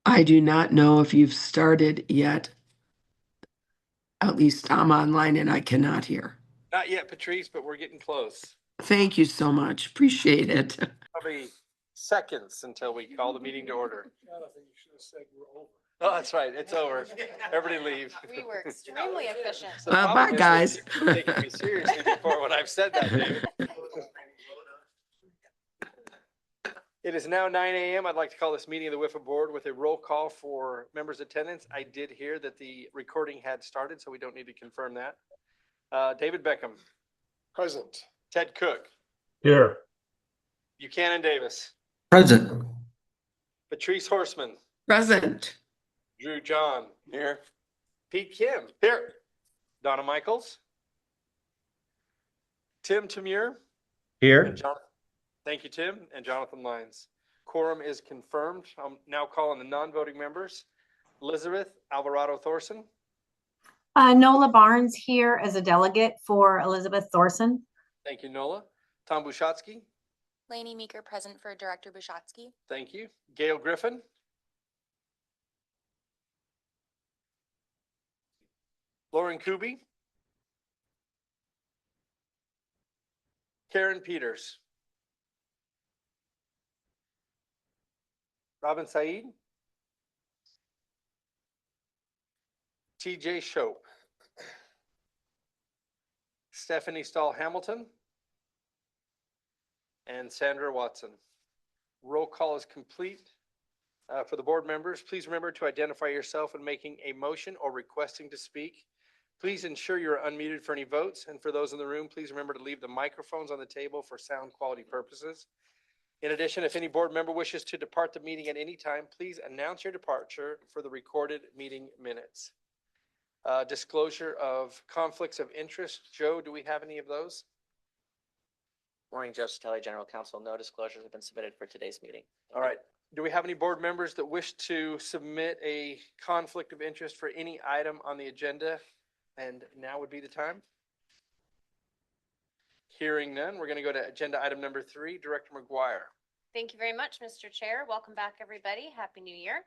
I do not know if you've started yet. At least I'm online and I cannot hear. Not yet, Patrice, but we're getting close. Thank you so much. Appreciate it. Probably seconds until we call the meeting to order. Jonathan, you should have said we're over. Oh, that's right. It's over. Everybody leave. We were extremely efficient. The problem Bye, is guys. that people have taken me seriously before when I've said that, David. It is now 9 a.m. I'd like to call this meeting of the WIFA board with a roll call for members' attendance. I did hear that the recording had started, so we don't need to confirm that. David Beckham. Present. Ted Cook. Here. Buchanan Davis. Present. Patrice Horseman. Present. Drew John. Here. Pete Kim. Here. Donna Michaels. Tim Tamure. Here. And Jonathan. Thank you, Tim. And Jonathan Lyons. Quorum is confirmed. I'm now calling the non-voting members. Elizabeth Alvarado Thorson. Nola Barnes here as a delegate for Elizabeth Thorson. Thank you, Nola. Tom Bushatsky. Lainey Meeker present for Director Bushatsky. Thank you. Gail Griffin. Lauren Kuby. Karen Peters. Robin Said. TJ Shope. Stephanie Stahl Hamilton. And Sandra Watson. Roll call is complete. For the board members, please remember to identify yourself when making a motion or requesting to speak. Please ensure you're unmuted for any votes. And for those in the room, please remember to leave the microphones on the table for sound quality purposes. In addition, if any board member wishes to depart the meeting at any time, please announce your departure for the recorded meeting minutes. Disclosure of conflicts of interest. Joe, do we have any of those? Morning, Joe Satelli, General Counsel. No disclosures have been submitted for today's meeting. All right. Do we have any board members that wish to submit a conflict of interest for any item on the agenda? And now would be the time. Hearing none, we're going to go to agenda item number 3, Director McGuire. Thank you very much, Mr. Chair. Welcome back, everybody. Happy New Year.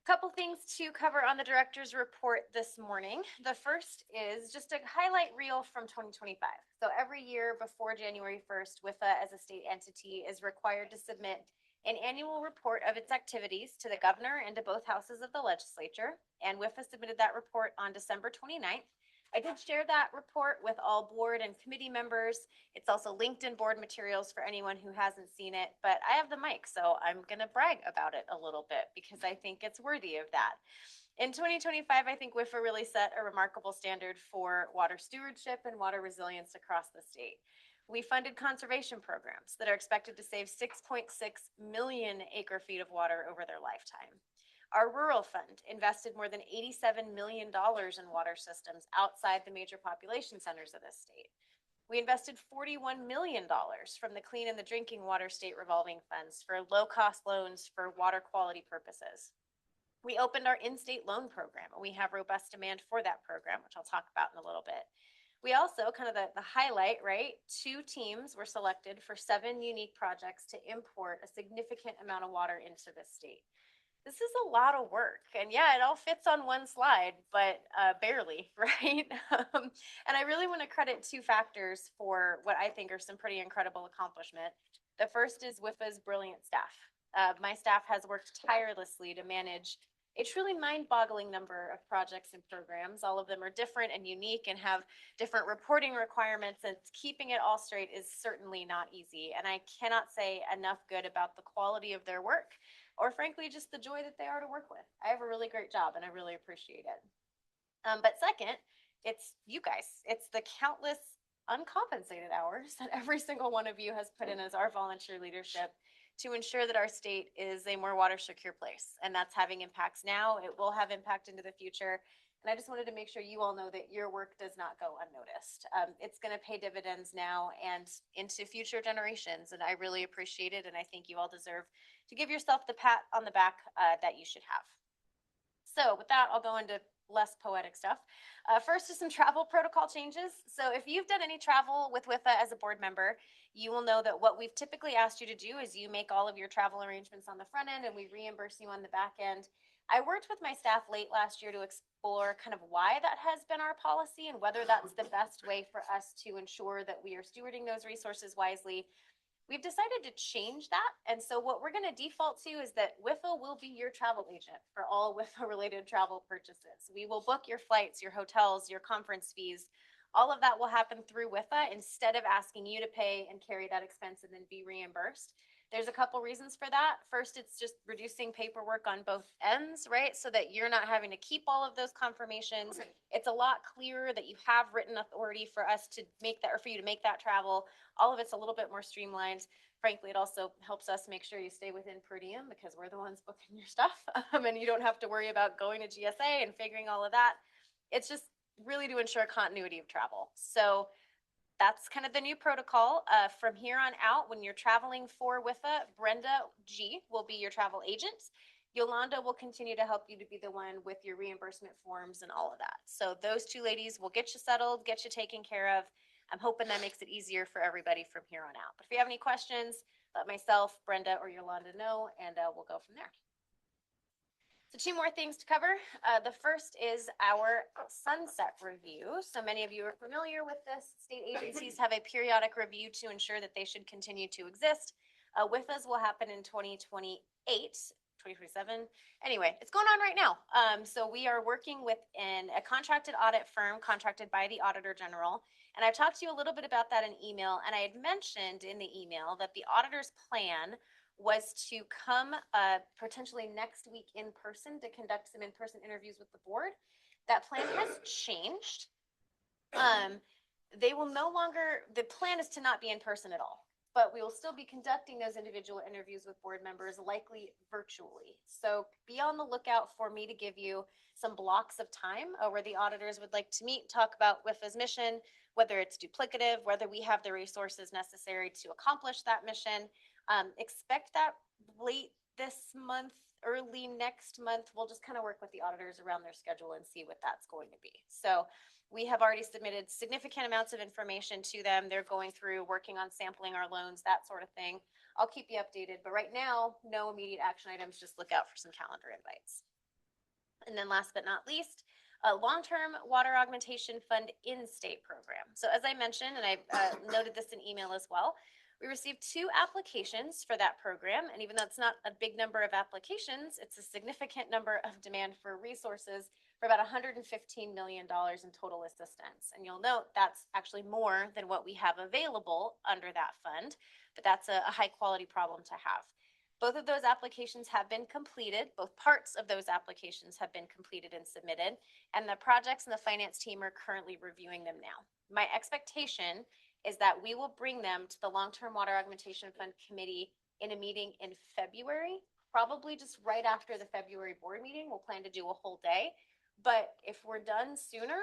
Couple things to cover on the director's report this morning. The first is just a highlight reel from 2025. So every year before January 1st, WIFA as a state entity is required to submit an annual report of its activities to the governor and to both houses of the legislature. And WIFA submitted that report on December 29th. I did share that report with all board and committee members. It's also linked in board materials for anyone who hasn't seen it, but I have the mic, so I'm going to brag about it a little bit because I think it's worthy of that. In 2025, I think WIFA really set a remarkable standard for water stewardship and water resilience across the state. We funded conservation programs that are expected to save 6.6 million acre feet of water over their lifetime. Our rural fund invested more than $87 million in water systems outside the major population centers of this state. We invested $41 million from the Clean and the Drinking Water State Revolving Funds for low-cost loans for water quality purposes. We opened our in-state loan program, and we have robust demand for that program, which I'll talk about in a little bit. We also, kind of the highlight, right? 2 teams were selected for 7 unique projects to import a significant amount of water into the state. This is a lot of work, and yeah, it all fits on one slide, but barely, right? And I really want to credit 2 factors for what I think are some pretty incredible accomplishment. The first is WIFA's brilliant staff. My staff has worked tirelessly to manage a truly mind-boggling number of projects and programs. All of them are different and unique and have different reporting requirements, and keeping it all straight is certainly not easy. And I cannot say enough good about the quality of their work, or frankly, just the joy that they are to work with. I have a really great job and I really appreciate it. But second, it's you guys. It's the countless uncompensated hours that every single one of you has put in as our volunteer leadership to ensure that our state is a more water secure place. And that's having impacts now. It will have impact into the future. And I just wanted to make sure you all know that your work does not go unnoticed. It's going to pay dividends now and into future generations. And I really appreciate it. And I think you all deserve to give yourself the pat on the back that you should have. So with that, I'll go into less poetic stuff. First is some travel protocol changes. So if you've done any travel with WIFA as a board member, you will know that what we've typically asked you to do is you make all of your travel arrangements on the front end and we reimburse you on the back end. I worked with my staff late last year to explore kind of why that has been our policy and whether that's the best way for us to ensure that we are stewarding those resources wisely. We've decided to change that. And so what we're going to default to is that WIFA will be your travel agent for all WIFA related travel purchases. We will book your flights, your hotels, your conference fees. All of that will happen through WIFA instead of asking you to pay and carry that expense and then be reimbursed. There's a couple reasons for that. First, it's just reducing paperwork on both ends, right? So that you're not having to keep all of those confirmations. It's a lot clearer that you have written authority for us to make that, or for you to make that travel. All of it's a little bit more streamlined. Frankly, it also helps us make sure you stay within per diem because we're the ones booking your stuff. And you don't have to worry about going to GSA and figuring all of that. It's just really to ensure continuity of travel. So that's kind of the new protocol. From here on out, when you're traveling for WIFA, Brenda G will be your travel agent. Yolanda will continue to help you to be the one with your reimbursement forms and all of that. So those two ladies will get you settled, get you taken care of. I'm hoping that makes it easier for everybody from here on out. But if you have any questions, let myself, Brenda, or Yolanda know, and we'll go from there. So two more things to cover. The first is our sunset review. So many of you are familiar with this. State agencies have a periodic review to ensure that they should continue to exist. WIFAs will happen in 2028, 2027. Anyway, it's going on right now. So we are working with a contracted audit firm contracted by the Auditor General. And I've talked to you a little bit about that in email. And I had mentioned in the email that the auditor's plan was to come potentially next week in person to conduct some in-person interviews with the board. That plan has changed. They will no longer, the plan is to not be in person at all, but we will still be conducting those individual interviews with board members, likely virtually. So be on the lookout for me to give you some blocks of time where the auditors would like to meet, talk about WIFA's mission, whether it's duplicative, whether we have the resources necessary to accomplish that mission. Expect that late this month, early next month. We'll just kind of work with the auditors around their schedule and see what that's going to be. So we have already submitted significant amounts of information to them. They're going through, working on sampling our loans, that sort of thing. I'll keep you updated, but right now, no immediate action items. Just look out for some calendar invites. And then last but not least, a long-term water augmentation fund in-state program. So as I mentioned, and I noted this in email as well, we received 2 applications for that program. And even though it's not a big number of applications, it's a significant number of demand for resources for about $115 million in total assistance. And you'll note that's actually more than what we have available under that fund, but that's a high quality problem to have. Both of those applications have been completed. Both parts of those applications have been completed and submitted, and the projects and the finance team are currently reviewing them now. My expectation is that we will bring them to the Long-Term Water Augmentation Fund Committee in a meeting in February, probably just right after the February board meeting. We'll plan to do a whole day, but if we're done sooner,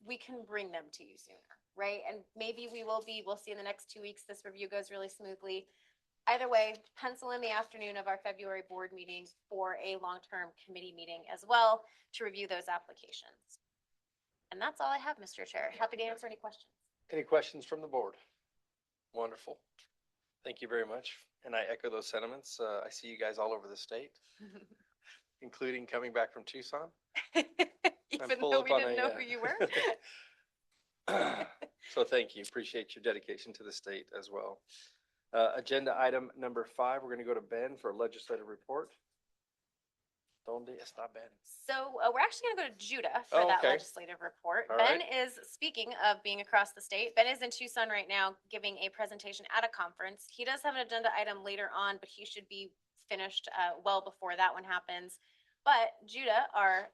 we can bring them to you sooner, right? And maybe we'll see in the next 2 weeks, this review goes really smoothly. Either way, pencil in the afternoon of our February board meeting for a long-term committee meeting as well to review those applications. And that's all I have, Mr. Chair. Happy to answer any questions. Any questions from the board? Wonderful. Thank you very much. And I echo those sentiments. I see you guys all over the state, including coming back from Tucson. Even full though up we on didn't know who you were. So thank you. Appreciate your dedication to the state as well. Agenda item number 5, we're going to go to Ben for a legislative report. Donde está Ben? So we're actually going to go to Judah for Oh, that okay. legislative report. All Ben right. is, speaking of being across the state, Ben is in Tucson right now giving a presentation at a conference. He does have an agenda item later on, but he should be finished well before that one happens. But Judah, our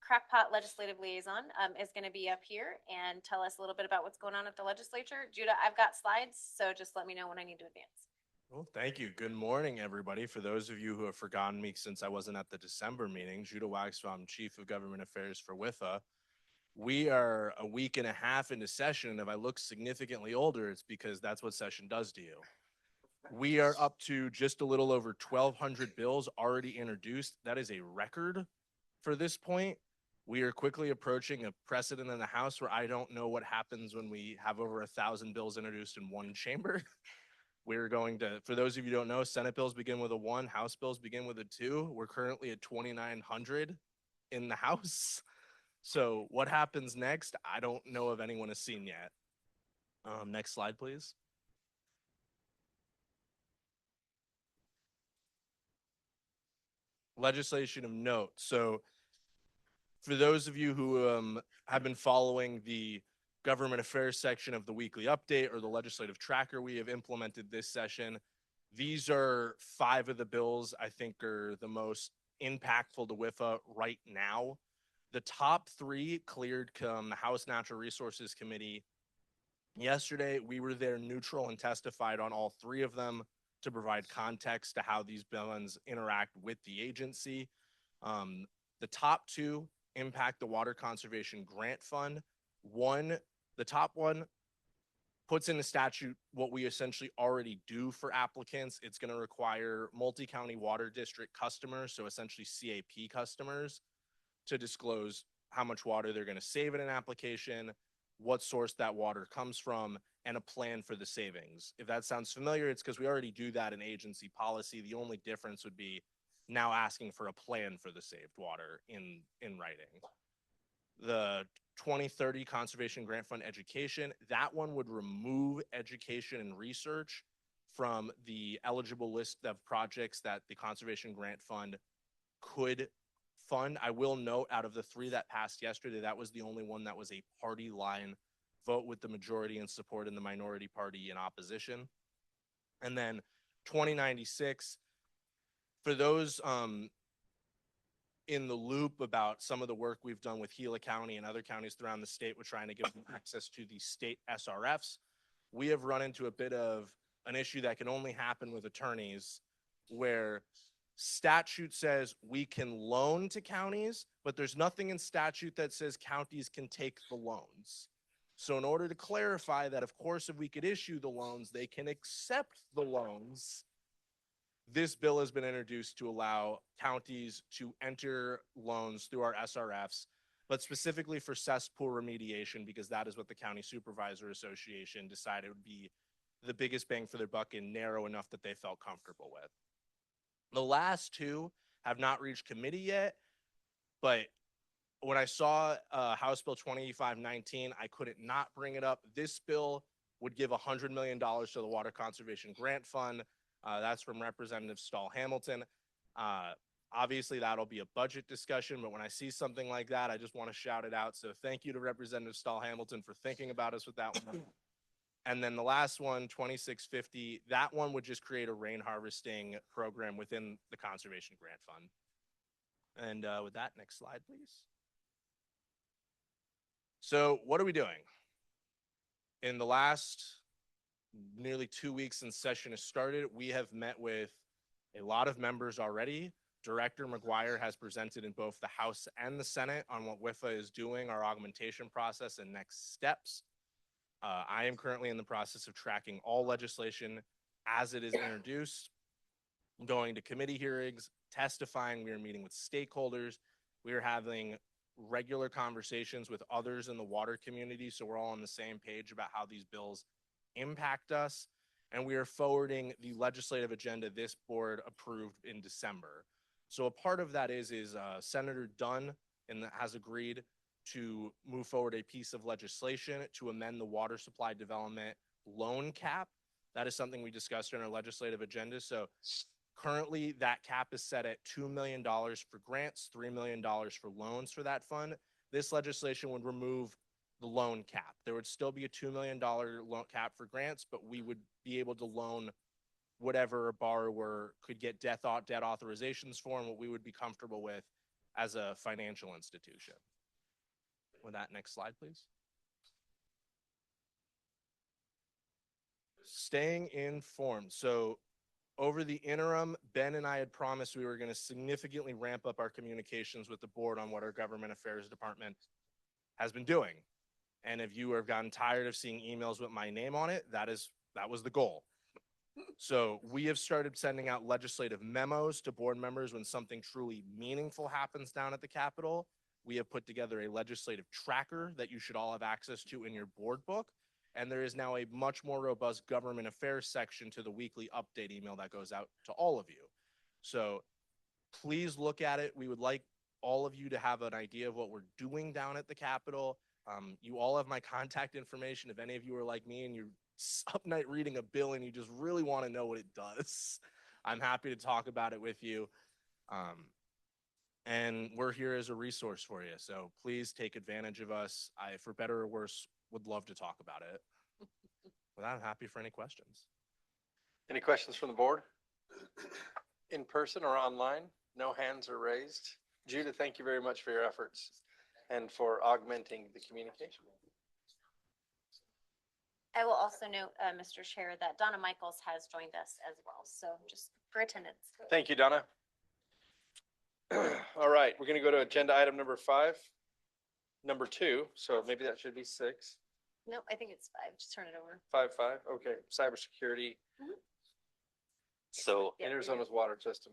crackpot legislative liaison, is going to be up here and tell us a little bit about what's going on at the legislature. Judah, I've got slides, so just let me know when I need to advance. Well, thank you. Good morning, everybody. For those of you who have forgotten me since I wasn't at the December meeting, Judah Waxbaum, Chief of Government Affairs for WIFA. We are a week and a half into session, and if I look significantly older, it's because that's what session does to you. We are up to just a little over 1,200 bills already introduced. That is a record for this point. We are quickly approaching a precedent in the House where I don't know what happens when we have over 1,000 bills introduced in one chamber. We're going to, for those of you who don't know, Senate bills begin with a 1, House bills begin with a 2. We're currently at 2,900 in the House. So what happens next? I don't know if anyone has seen yet. Next slide, please. Legislation of note. So for those of you who have been following the government affairs section of the weekly update or the legislative tracker we have implemented this session, these are 5 of the bills I think are the most impactful to WIFA right now. The top 3 cleared the House Natural Resources Committee yesterday. We were there neutral and testified on all 3 of them to provide context to how these bills interact with the agency. The top 2 impact the Water Conservation Grant Fund. The top one puts in the statute what we essentially already do for applicants. It's going to require multi-county water district customers, so essentially CAP customers, to disclose how much water they're going to save in an application, what source that water comes from, and a plan for the savings. If that sounds familiar, it's because we already do that in agency policy. The only difference would be now asking for a plan for the saved water in writing. The 2030 Conservation Grant Fund Education, that one would remove education and research from the eligible list of projects that the Conservation Grant Fund could fund. I will note, out of the 3 that passed yesterday, that was the only one that was a party line vote, with the majority in support and the minority party in opposition. And then 2096, for those in the loop about some of the work we've done with Gila County and other counties around the state, we're trying to give them access to the state SRFs. We have run into a bit of an issue that can only happen with attorneys, where statute says we can loan to counties, but there's nothing in statute that says counties can take the loans. So in order to clarify that, of course, if we could issue the loans, they can accept the loans. This bill has been introduced to allow counties to enter loans through our SRFs, but specifically for cesspool remediation, because that is what the County Supervisor Association decided would be the biggest bang for their buck and narrow enough that they felt comfortable with. The last 2 have not reached committee yet, but when I saw House Bill 2519, I couldn't not bring it up. This bill would give $100 million to the Water Conservation Grant Fund. That's from Representative Stahl-Hamilton. Obviously, that'll be a budget discussion, but when I see something like that, I just want to shout it out. So thank you to Representative Stahl-Hamilton for thinking about us with that one. And then the last one, 2650, that one would just create a rain harvesting program within the Conservation Grant Fund. And with that, next slide, please. So what are we doing? In the last nearly 2 weeks since session has started, we have met with a lot of members already. Director McGuire has presented in both the House and the Senate on what WIFA is doing, our augmentation process, and next steps. I am currently in the process of tracking all legislation as it is introduced, going to committee hearings, testifying. We are meeting with stakeholders. We are having regular conversations with others in the water community, so we're all on the same page about how these bills impact us. And we are forwarding the legislative agenda this board approved in December. So a part of that is Senator Dunn has agreed to move forward a piece of legislation to amend the water supply development loan cap. That is something we discussed in our legislative agenda. So currently that cap is set at $2 million for grants, $3 million for loans for that fund. This legislation would remove the loan cap. There would still be a $2 million loan cap for grants, but we would be able to loan whatever a borrower could get debt authorizations for and what we would be comfortable with as a financial institution. With that, next slide, please. Staying informed. So over the interim, Ben and I had promised we were going to significantly ramp up our communications with the board on what our government affairs department has been doing. And if you have gotten tired of seeing emails with my name on it, that was the goal. So we have started sending out legislative memos to board members when something truly meaningful happens down at the Capitol. We have put together a legislative tracker that you should all have access to in your board book. And there is now a much more robust government affairs section to the weekly update email that goes out to all of you. So please look at it. We would like all of you to have an idea of what we're doing down at the Capitol. You all have my contact information. If any of you are like me and you're up night reading a bill and you just really want to know what it does, I'm happy to talk about it with you. And we're here as a resource for you. So please take advantage of us. I, for better or worse, would love to talk about it. But I'm happy for any questions. Any questions from the board? In person or online? No hands are raised. Judah, thank you very much for your efforts and for augmenting the communication. I will also note, Mr. Chair, that Donna Michaels has joined us as well. So just for attendance. Thank you, Donna. All right, we're going to go to agenda item number 5, number 2. So maybe that should be 6. No, I think it's 5. Just turn it over. 5. Okay, cybersecurity, So Yeah, Arizona's water system.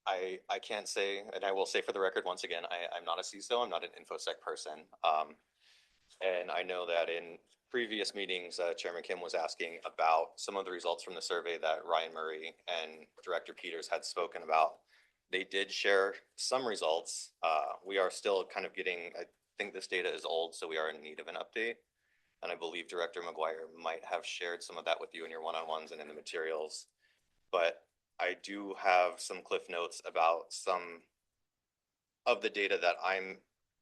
I can't say, and I will say for the record, once again, I'm not a CISO, I'm not an InfoSec person. And I know that in previous meetings, Chairman Kim was asking about some of the results from the survey that Ryan Murray and Director Peters had spoken about. They did share some results. We are still kind of getting, I think this data is old, so we are in need of an update. And I believe Director McGuire might have shared some of that with you in your one-on-ones and in the materials. But I do have some cliff notes about some of the data that I'm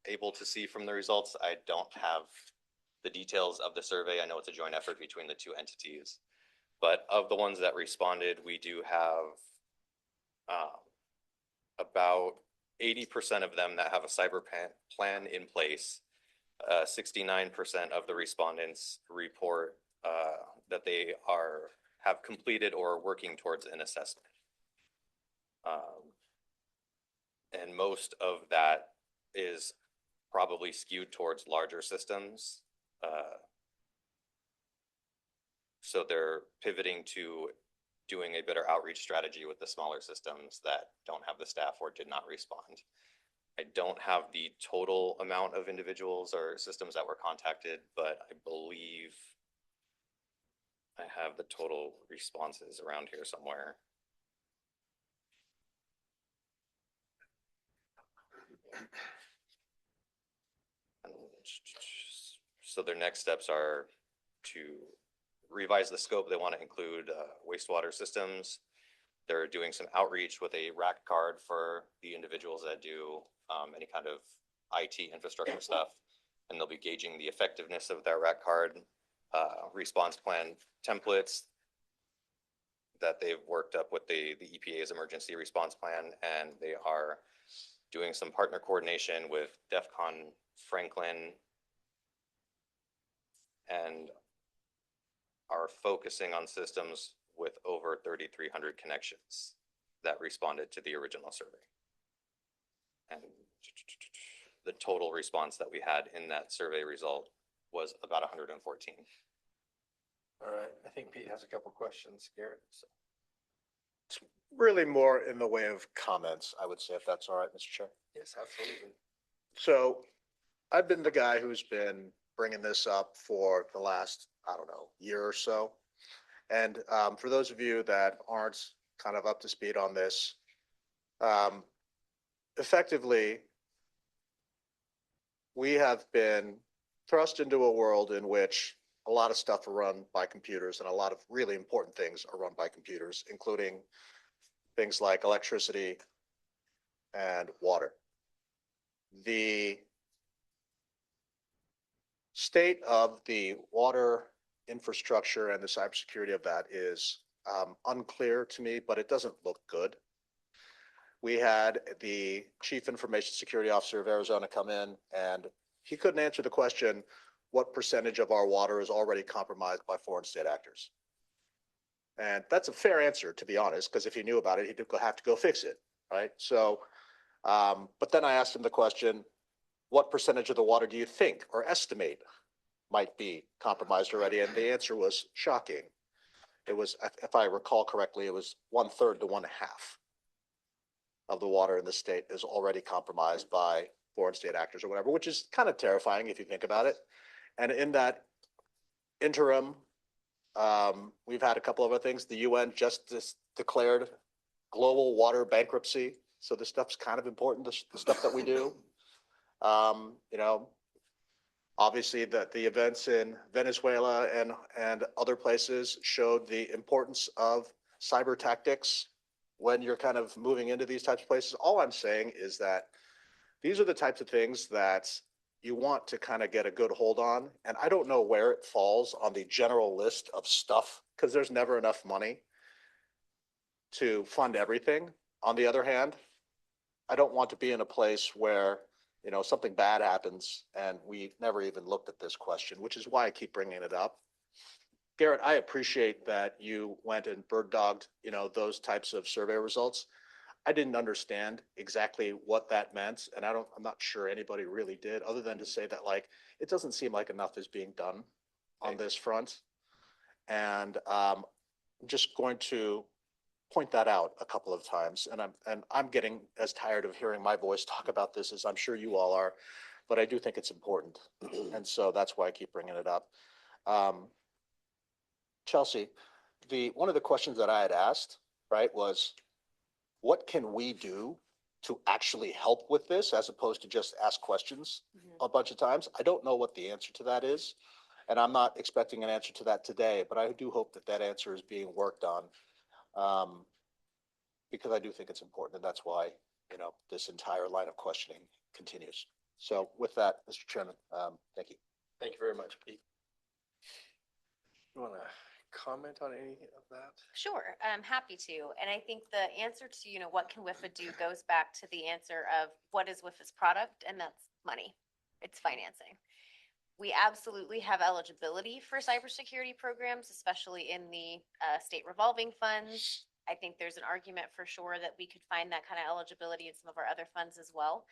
able to see from the results. I don't have the details of the survey. I know it's a joint effort between the two entities. But of the ones that responded, we do have about 80% of them that have a cyber plan in place. 69% of the respondents report that they have completed or are working towards an assessment. And most of that is probably skewed towards larger systems. So they're pivoting to doing a better outreach strategy with the smaller systems that don't have the staff or did not respond. I don't have the total amount of individuals or systems that were contacted, but I believe I have the total responses around here somewhere. So their next steps are to revise the scope. They want to include wastewater systems. They're doing some outreach with a rack card for the individuals that do any kind of IT infrastructure stuff. And they'll be gauging the effectiveness of that rack card, response plan templates that they've worked up with the EPA's emergency response plan. And they are doing some partner coordination with DEF CON Franklin and are focusing on systems with over 3,300 connections that responded to the original survey. And the total response that we had in that survey result was about 114. All right, I think Pete has a couple questions, Garrett. So. Really more in the way of comments, I would say, if that's all right, Mr. Chair. Yes, absolutely. So I've been the guy who's been bringing this up for the last, I don't know, year or so. And for those of you that aren't kind of up to speed on this, effectively, we have been thrust into a world in which a lot of stuff are run by computers and a lot of really important things are run by computers, including things like electricity and water. The state of the water infrastructure and the cybersecurity of that is unclear to me, but it doesn't look good. We had the Chief Information Security Officer of Arizona come in, and he couldn't answer the question, what percentage of our water is already compromised by foreign state actors? And that's a fair answer, to be honest, because if he knew about it, he'd have to go fix it, right? So, but then I asked him the question, what percentage of the water do you think or estimate might be compromised already? And the answer was shocking. It was, if I recall correctly, it was 1/3 to 1/2 of the water in the state is already compromised by foreign state actors or whatever, which is kind of terrifying if you think about it. And in interim, we've had a couple of other things. The UN just declared global water bankruptcy. So this stuff's kind of important, the stuff that we do. You know, obviously the events in Venezuela and other places showed the importance of cyber tactics when you're kind of moving into these types of places. All I'm saying is that these are the types of things that you want to kind of get a good hold on. And I don't know where it falls on the general list of stuff, because there's never enough money to fund everything. On the other hand, I don't want to be in a place where, you know, something bad happens and we never even looked at this question, which is why I keep bringing it up. Garrett, I appreciate that you went and bird dogged, you know, those types of survey results. I didn't understand exactly what that meant, and I'm not sure anybody really did, other than to say that, like, it doesn't seem like enough is being done on this front. And I'm just going to point that out a couple of times, and I'm getting as tired of hearing my voice talk about this as I'm sure you all are, but I do think it's important, and so that's why I keep bringing it up. Chelsea, one of the questions that I had asked, right, was what can we do to actually help with this as opposed to just ask questions a bunch of times? I don't know what the answer to that is, and I'm not expecting an answer to that today, but I do hope that that answer is being worked on, because I do think it's important, and that's why, you know, this entire line of questioning continues. So with that, Mr. Chairman, thank you. Thank you very much, Pete. You want to comment on any of that? Sure, I'm happy to. And I think the answer to, you know, what can WIFA do goes back to the answer of what is WIFA's product, and that's money. It's financing. We absolutely have eligibility for cybersecurity programs, especially in the state revolving funds. I think there's an argument for sure that we could find that kind of eligibility in some of our other funds as well.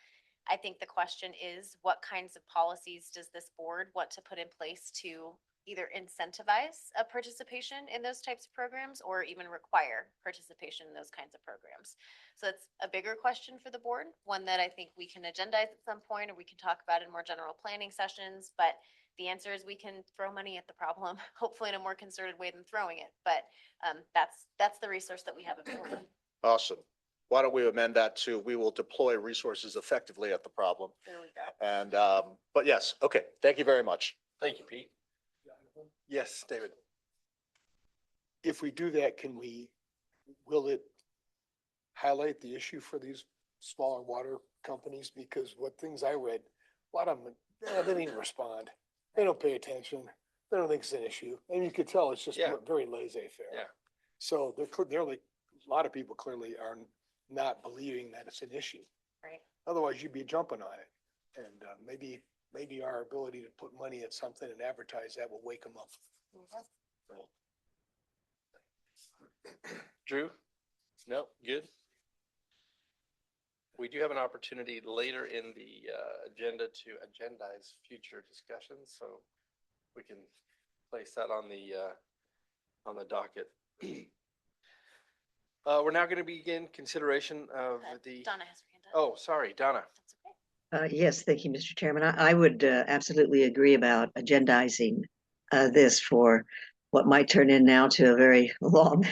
I think the question is, what kinds of policies does this board want to put in place to either incentivize a participation in those types of programs or even require participation in those kinds of programs? So it's a bigger question for the board, one that I think we can agendize at some point, or we can talk about in more general planning sessions. But the answer is we can throw money at the problem, hopefully in a more concerted way than throwing it. But that's the resource that we have available. Awesome. Why don't we amend that to, we will deploy resources effectively at the problem? There we go. And, but yes, okay, thank you very much. Thank you, Pete. Yes, David. If we do that, will it highlight the issue for these smaller water companies? Because what things I read, a lot of them, they don't even respond. They don't pay attention. They don't think it's an issue. And you could tell it's just Yeah. very laissez-faire. Yeah. So they're like, a lot of people clearly are not believing that it's an issue. Right. Otherwise you'd be jumping on it. And maybe our ability to put money at something and advertise that will wake them up. Drew? No, good. We do have an opportunity later in the agenda to agendize future discussions, so we can place that on the docket. We're now going to begin consideration of the, Donna has her hand up. oh, sorry, Donna. That's okay. Yes, thank you, Mr. Chairman. I would absolutely agree about agendizing this for what might turn in now to a very long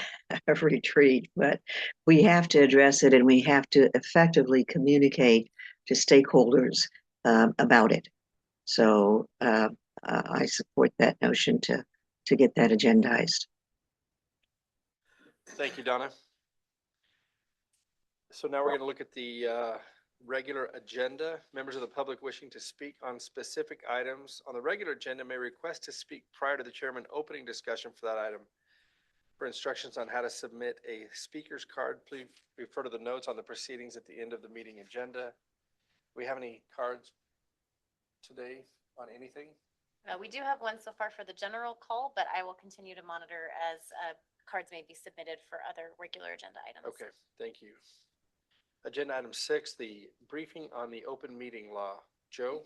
retreat, but we have to address it and we have to effectively communicate to stakeholders about it. So I support that notion to get that agendized. Thank you, Donna. So now we're going to look at the regular agenda. Members of the public wishing to speak on specific items on the regular agenda may request to speak prior to the chairman opening discussion for that item. For instructions on how to submit a speaker's card, please refer to the notes on the proceedings at the end of the meeting agenda. Do we have any cards today on anything? We do have one so far for the general call, but I will continue to monitor as cards may be submitted for other regular agenda items. Okay, thank you. Agenda item 6, the briefing on the open meeting law. Joe?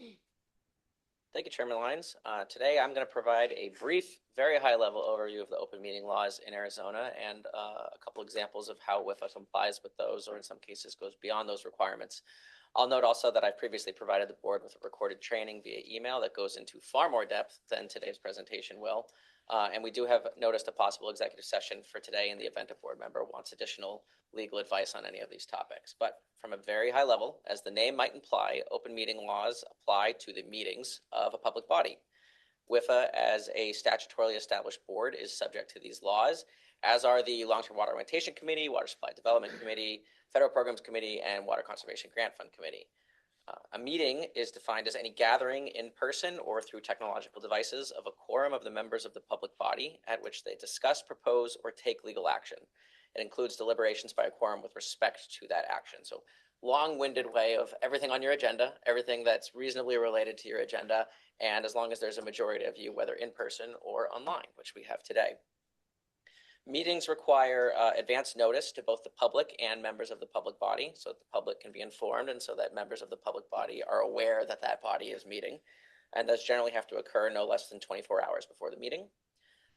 Thank you, Chairman Lyons. Today, I'm going to provide a brief, very high-level overview of the open meeting laws in Arizona and a couple examples of how WIFA complies with those, or in some cases goes beyond those requirements. I'll note also that I've previously provided the board with a recorded training via email that goes into far more depth than today's presentation will. And we do have noticed a possible executive session for today in the event a board member wants additional legal advice on any of these topics. But from a very high level, as the name might imply, open meeting laws apply to the meetings of a public body. WIFA, as a statutorily established board, is subject to these laws, as are the Long-Term Water Augmentation Committee, Water Supply Development Committee, Federal Programs Committee, and Water Conservation Grant Fund Committee. A meeting is defined as any gathering in person or through technological devices of a quorum of the members of the public body at which they discuss, propose, or take legal action. It includes deliberations by a quorum with respect to that action. So long-winded way of everything on your agenda, everything that's reasonably related to your agenda, and as long as there's a majority of you, whether in person or online, which we have today. Meetings require advance notice to both the public and members of the public body, so that the public can be informed and so that members of the public body are aware that that body is meeting. And those generally have to occur no less than 24 hours before the meeting.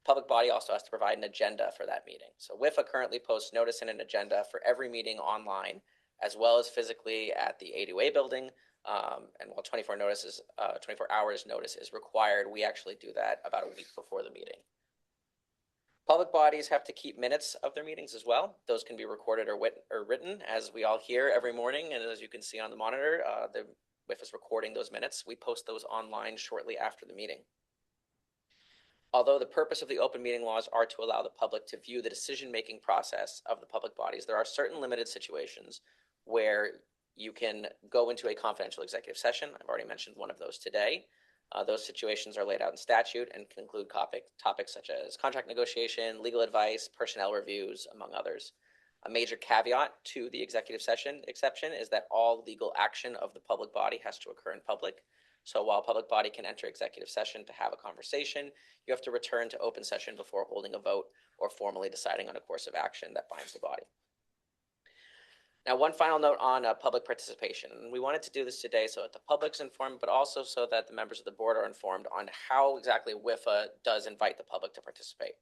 Public body also has to provide an agenda for that meeting. So WIFA currently posts notice and an agenda for every meeting online, as well as physically at the A2A building. And while 24 hours notice is required, we actually do that about a week before the meeting. Public bodies have to keep minutes of their meetings as well. Those can be recorded or written, as we all hear every morning. And as you can see on the monitor, the WIFA is recording those minutes. We post those online shortly after the meeting. Although the purpose of the open meeting laws are to allow the public to view the decision-making process of the public bodies, there are certain limited situations where you can go into a confidential executive session. I've already mentioned one of those today. Those situations are laid out in statute and can include topics such as contract negotiation, legal advice, personnel reviews, among others. A major caveat to the executive session exception is that all legal action of the public body has to occur in public. So while public body can enter executive session to have a conversation, you have to return to open session before holding a vote or formally deciding on a course of action that binds the body. Now, one final note on public participation. We wanted to do this today so that the public's informed, but also so that the members of the board are informed on how exactly WIFA does invite the public to participate.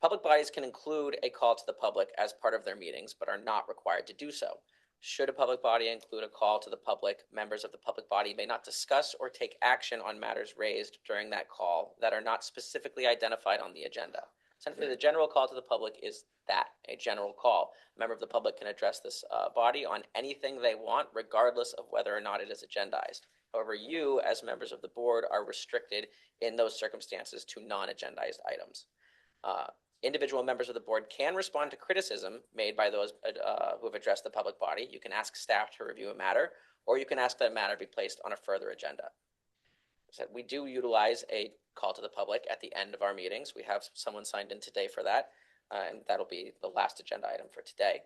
Public bodies can include a call to the public as part of their meetings, but are not required to do so. Should a public body include a call to the public, members of the public body may not discuss or take action on matters raised during that call that are not specifically identified on the agenda. Essentially, the general call to the public is that, a general call. A member of the public can address this body on anything they want, regardless of whether or not it is agendized. However, you, as members of the board, are restricted in those circumstances to non-agendized items. Individual members of the board can respond to criticism made by those who have addressed the public body. You can ask staff to review a matter, or you can ask that a matter be placed on a further agenda. So we do utilize a call to the public at the end of our meetings. We have someone signed in today for that, and that'll be the last agenda item for today.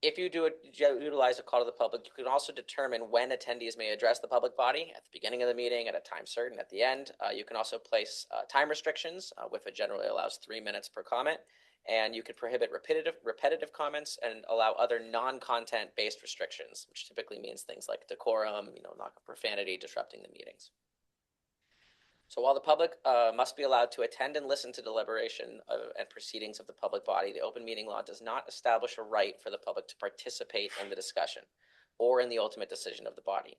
If you do utilize a call to the public, you can also determine when attendees may address the public body at the beginning of the meeting, at a time certain, at the end. You can also place time restrictions. WIFA generally allows 3 minutes per comment, and you can prohibit repetitive comments and allow other non-content based restrictions, which typically means things like decorum, not profanity, disrupting the meetings. So while the public must be allowed to attend and listen to deliberation and proceedings of the public body, the open meeting law does not establish a right for the public to participate in the discussion or in the ultimate decision of the body.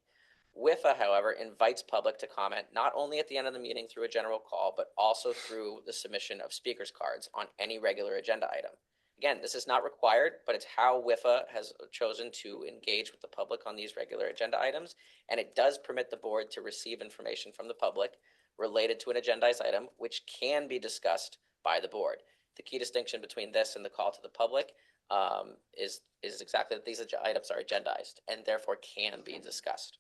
WIFA, however, invites public to comment not only at the end of the meeting through a general call, but also through the submission of speakers cards on any regular agenda item. Again, this is not required, but it's how WIFA has chosen to engage with the public on these regular agenda items, and it does permit the board to receive information from the public related to an agendized item, which can be discussed by the board. The key distinction between this and the call to the public is exactly that these items are agendized and therefore can be discussed.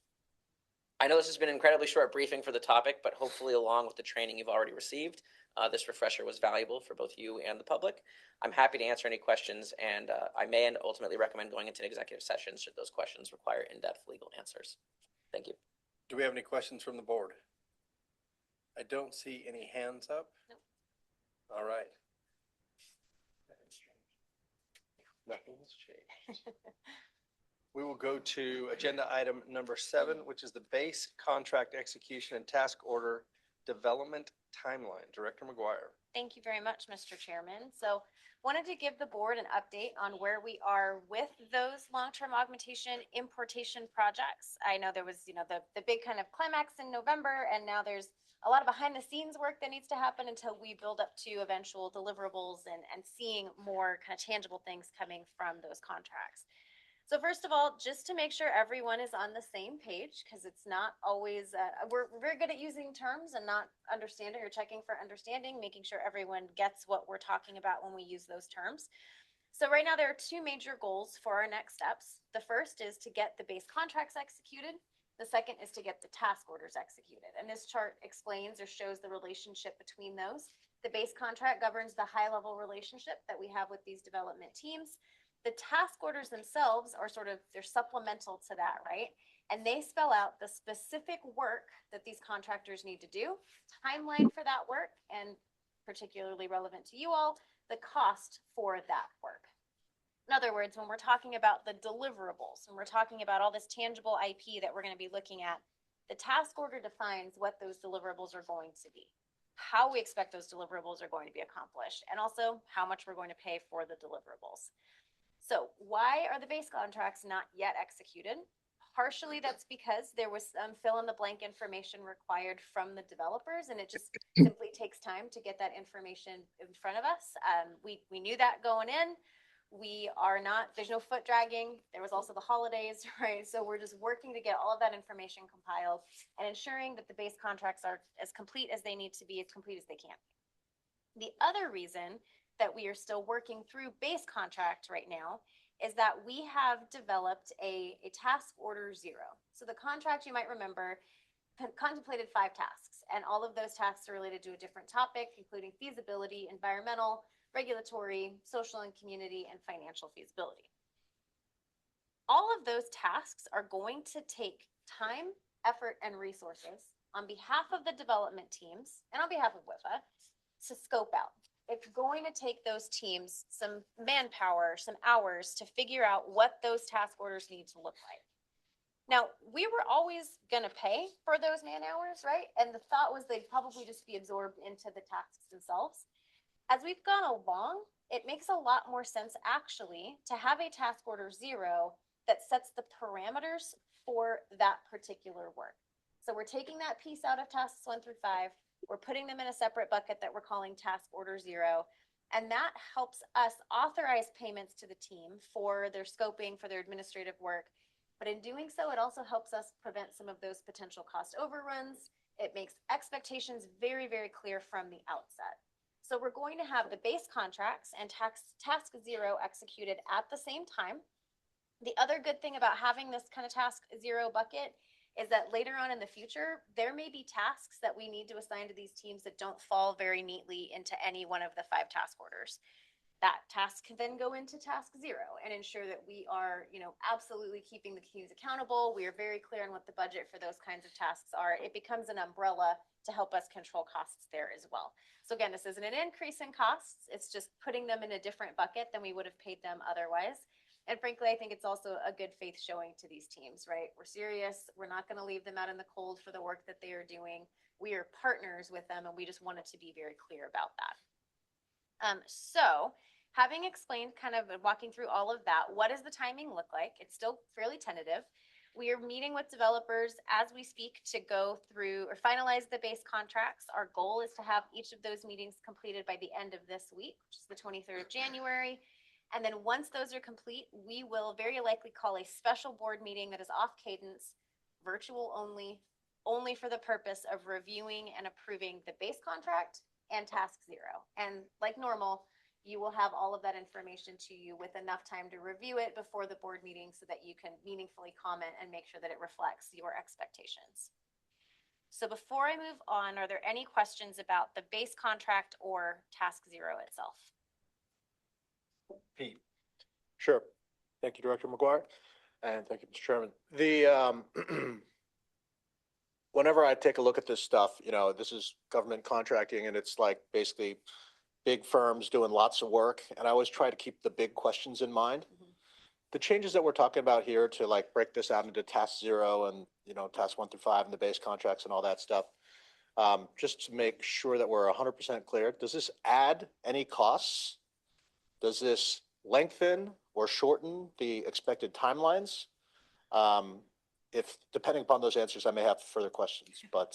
I know this has been an incredibly short briefing for the topic, but hopefully along with the training you've already received, this refresher was valuable for both you and the public. I'm happy to answer any questions, and I may ultimately recommend going into an executive session should those questions require in-depth legal answers. Thank you. Do we have any questions from the board? I don't see any hands up. Nope. All right. Nothing's changed. We will go to agenda item number 7, which is the base contract execution and task order development timeline. Director McGuire. Thank you very much, Mr. Chairman. So wanted to give the board an update on where we are with those long-term augmentation importation projects. I know there was, the big kind of climax in November, and now there's a lot of behind the scenes work that needs to happen until we build up to eventual deliverables and seeing more kind of tangible things coming from those contracts. So first of all, just to make sure everyone is on the same page, because it's not always, we're very good at using terms and not understanding or checking for understanding, making sure everyone gets what we're talking about when we use those terms. So right now there are 2 major goals for our next steps. The first is to get the base contracts executed. The second is to get the task orders executed. And this chart explains or shows the relationship between those. The base contract governs the high-level relationship that we have with these development teams. The task orders themselves are they're supplemental to that, right? And they spell out the specific work that these contractors need to do, timeline for that work, and particularly relevant to you all, the cost for that work. In other words, when we're talking about the deliverables, when we're talking about all this tangible IP that we're going to be looking at, the task order defines what those deliverables are going to be, how we expect those deliverables are going to be accomplished, and also how much we're going to pay for the deliverables. So why are the base contracts not yet executed? Partially that's because there was some fill in the blank information required from the developers, and it just simply takes time to get that information in front of us. We knew that going in. There's no foot dragging. There was also the holidays, right? So we're just working to get all of that information compiled and ensuring that the base contracts are as complete as they need to be, as complete as they can be. The other reason that we are still working through base contract right now is that we have developed a task order 0. So the contract, you might remember, contemplated 5 tasks, and all of those tasks are related to a different topic, including feasibility, environmental, regulatory, social and community, and financial feasibility. All of those tasks are going to take time, effort, and resources on behalf of the development teams and on behalf of WIFA to scope out. It's going to take those teams some manpower, some hours to figure out what those task orders need to look like. Now, we were always going to pay for those man hours, right? And the thought was they'd probably just be absorbed into the tasks themselves. As we've gone along, it makes a lot more sense actually to have a task order 0 that sets the parameters for that particular work. So we're taking that piece out of tasks 1 through 5. We're putting them in a separate bucket that we're calling task order 0. And that helps us authorize payments to the team for their scoping, for their administrative work. But in doing so, it also helps us prevent some of those potential cost overruns. It makes expectations very, very clear from the outset. So we're going to have the base contracts and task 0 executed at the same time. The other good thing about having this kind of task 0 bucket is that later on in the future, there may be tasks that we need to assign to these teams that don't fall very neatly into any one of the 5 task orders. That task can then go into task 0 and ensure that we are, absolutely keeping the teams accountable. We are very clear on what the budget for those kinds of tasks are. It becomes an umbrella to help us control costs there as well. So again, this isn't an increase in costs. It's just putting them in a different bucket than we would have paid them otherwise. And frankly, I think it's also a good faith showing to these teams, right? We're serious. We're not going to leave them out in the cold for the work that they are doing. We are partners with them, and we just wanted to be very clear about that. So having explained, kind of walking through all of that, what does the timing look like? It's still fairly tentative. We are meeting with developers as we speak to go through or finalize the base contracts. Our goal is to have each of those meetings completed by the end of this week, which is the 23rd of January. And then once those are complete, we will very likely call a special board meeting that is off cadence, virtual only for the purpose of reviewing and approving the base contract and task 0. And like normal, you will have all of that information to you with enough time to review it before the board meeting so that you can meaningfully comment and make sure that it reflects your expectations. So before I move on, are there any questions about the base contract or task 0 itself? Pete. Sure. Thank you, Director McGuire, and thank you, Mr. Chairman. The whenever I take a look at this stuff, this is government contracting, and it's like basically big firms doing lots of work, and I always try to keep the big questions in mind. the changes that we're talking about here to like break this out into task 0 and, task 1 through 5 and the base contracts and all that stuff. Just to make sure that we're 100% clear, does this add any costs? Does this lengthen or shorten the expected timelines? If, depending upon those answers, I may have further questions, but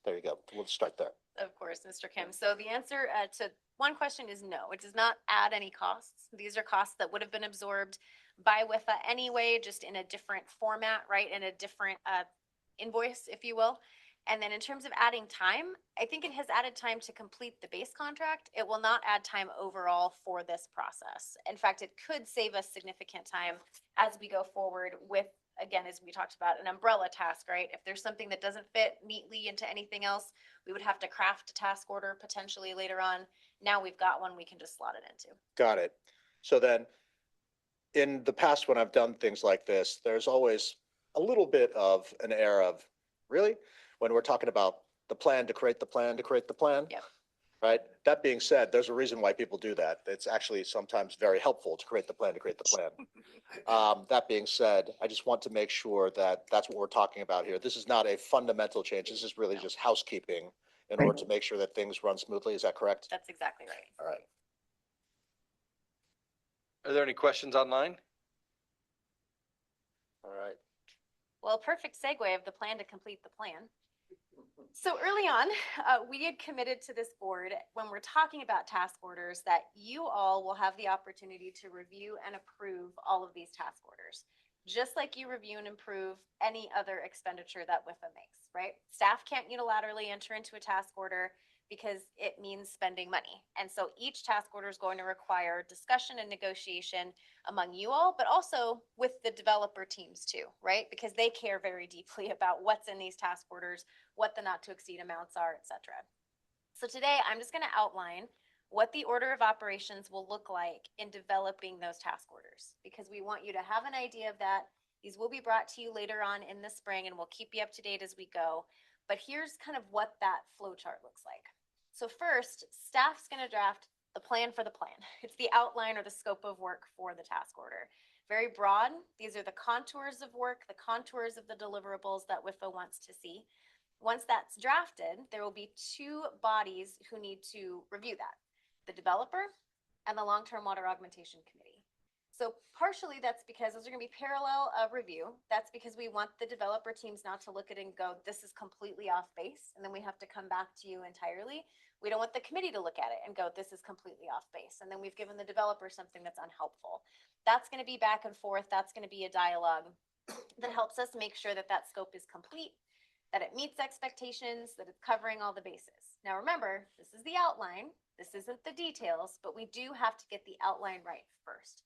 there you go. We'll start there. Of course, Mr. Kim. So the answer to one question is no, it does not add any costs. These are costs that would have been absorbed by WIFA anyway, just in a different format, right? In a different invoice, if you will. And then in terms of adding time, I think it has added time to complete the base contract. It will not add time overall for this process. In fact, it could save us significant time as we go forward with, again, as we talked about, an umbrella task, right? If there's something that doesn't fit neatly into anything else, we would have to craft a task order potentially later on. Now we've got one we can just slot it into. Got it. So then, in the past, when I've done things like this, there's always a little bit of an air of, really? When we're talking about the plan to create the plan to create the plan? Yep. Right? That being said, there's a reason why people do that. It's actually sometimes very helpful to create the plan to create the plan. That being said, I just want to make sure that that's what we're talking about here. This is not a fundamental change. This is really just housekeeping in order to make sure that things run smoothly. Is that correct? That's exactly right. All right. Are there any questions online? All right. Well, perfect segue of the plan to complete the plan. So early on, we had committed to this board when we're talking about task orders that you all will have the opportunity to review and approve all of these task orders, just like you review and approve any other expenditure that WIFA makes, right? Staff can't unilaterally enter into a task order because it means spending money. And so each task order is going to require discussion and negotiation among you all, but also with the developer teams too, right? Because they care very deeply about what's in these task orders, what the not to exceed amounts are, etc. So today I'm just going to outline what the order of operations will look like in developing those task orders, because we want you to have an idea of that. These will be brought to you later on in the spring and we'll keep you up to date as we go. But here's kind of what that flow chart looks like. So first, staff's going to draft the plan for the plan. It's the outline or the scope of work for the task order. Very broad. These are the contours of work, the contours of the deliverables that WIFA wants to see. Once that's drafted, there will be two bodies who need to review that: the developer and the long-term water augmentation committee. So partially that's because those are going to be parallel review. That's because we want the developer teams not to look at it and go, this is completely off base, and then we have to come back to you entirely. We don't want the committee to look at it and go, this is completely off base, and then we've given the developer something that's unhelpful. That's going to be back and forth. That's going to be a dialogue that helps us make sure that that scope is complete, that it meets expectations, that it's covering all the bases. Now remember, this is the outline. This isn't the details, but we do have to get the outline right first.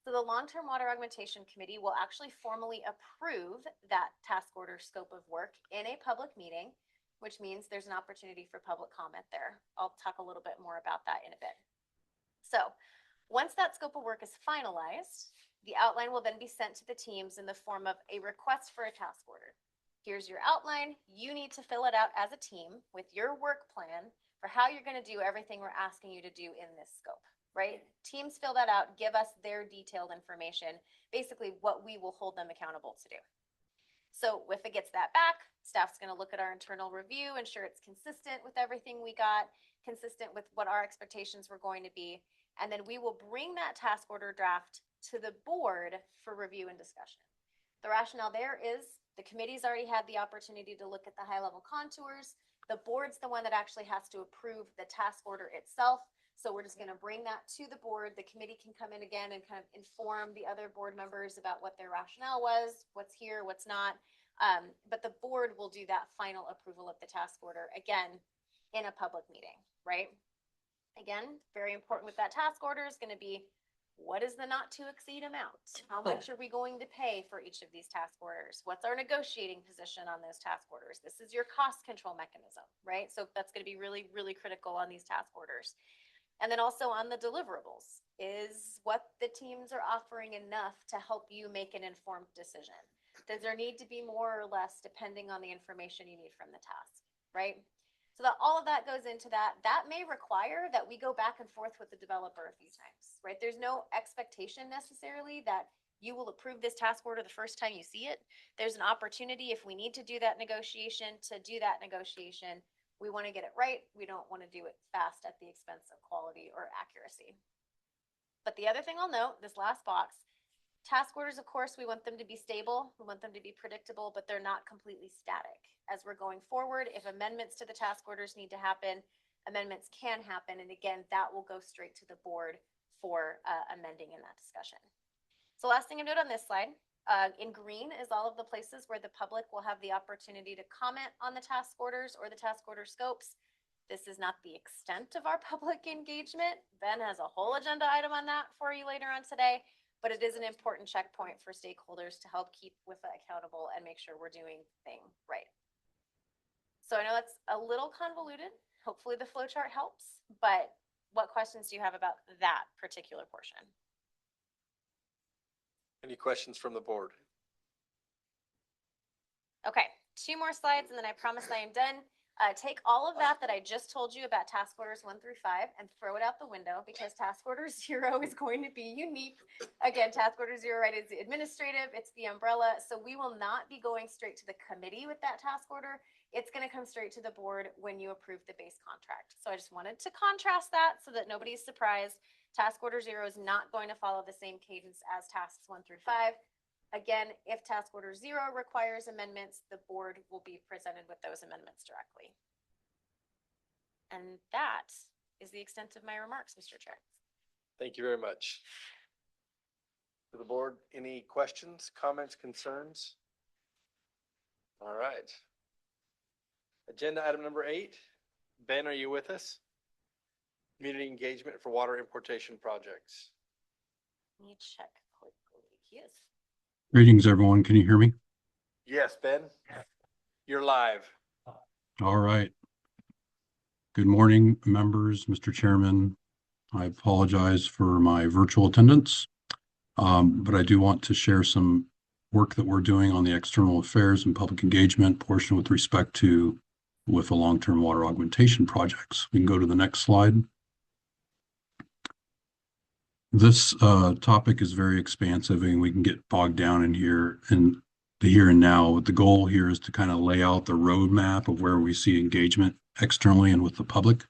So the Long-Term Water Augmentation Committee will actually formally approve that task order scope of work in a public meeting, which means there's an opportunity for public comment there. I'll talk a little bit more about that in a bit. So once that scope of work is finalized, the outline will then be sent to the teams in the form of a request for a task order. Here's your outline. You need to fill it out as a team with your work plan for how you're going to do everything we're asking you to do in this scope. Right? Teams fill that out, give us their detailed information, basically what we will hold them accountable to do. So WIFA gets that back, staff's going to look at our internal review, ensure it's consistent with everything we got, consistent with what our expectations were going to be, and then we will bring that task order draft to the board for review and discussion. The rationale there is the committee's already had the opportunity to look at the high-level contours. The board's the one that actually has to approve the task order itself. So we're just going to bring that to the board. The committee can come in again and kind of inform the other board members about what their rationale was, what's here, what's not. But the board will do that final approval of the task order, again, in a public meeting, right? Again, very important with that task order is going to be, what is the not to exceed amount? How much are we going to pay for each of these task orders? What's our negotiating position on those task orders? This is your cost control mechanism, right? So that's going to be really, really critical on these task orders. And then also on the deliverables, is what the teams are offering enough to help you make an informed decision? Does there need to be more or less depending on the information you need from the task, right? So that all of that goes into that. That may require that we go back and forth with the developer a few times, right? There's no expectation necessarily that You will approve this task order the first time you see it. There's an opportunity, if we need to do that negotiation, to do that negotiation. We want to get it right. We don't want to do it fast at the expense of quality or accuracy. But the other thing I'll note, this last box, task orders, of course, we want them to be stable. We want them to be predictable, but they're not completely static. As we're going forward, if amendments to the task orders need to happen, amendments can happen. And again, that will go straight to the board for amending in that discussion. So last thing I note on this slide, in green is all of the places where the public will have the opportunity to comment on the task orders or the task order scopes. This is not the extent of our public engagement. Ben has a whole agenda item on that for you later on today, but it is an important checkpoint for stakeholders to help keep WIFA accountable and make sure we're doing things right. So I know that's a little convoluted. Hopefully the flow chart helps, but what questions do you have about that particular portion? Any questions from the board? Okay, 2 more slides and then I promise I am done. Take all of that I just told you about task orders 1 through 5 and throw it out the window because task order 0 is going to be unique. Again, task order 0, right, is administrative, it's the umbrella. So we will not be going straight to the committee with that task order. It's going to come straight to the board when you approve the base contract. So I just wanted to contrast that so that nobody's surprised. Task order 0 is not going to follow the same cadence as tasks 1 through 5. Again, if task order 0 requires amendments, the board will be presented with those amendments directly. And that is the extent of my remarks, Mr. Chair. Thank you very much. To the board, any questions, comments, concerns? All right. Agenda item number 8. Ben, are you with us? Community engagement for water importation projects. Let me check quickly. He is. Greetings, everyone. Can you hear me? Yes, Ben, you're live. All right. Good morning, members, Mr. Chairman. I apologize for my virtual attendance, but I do want to share some work that we're doing on the external affairs and public engagement portion with respect to WIFA long-term water augmentation projects. We can go to the next slide. This topic is very expansive and we can get bogged down in here and the here and now. The goal here is to kind of lay out the roadmap of where we see engagement externally and with the public.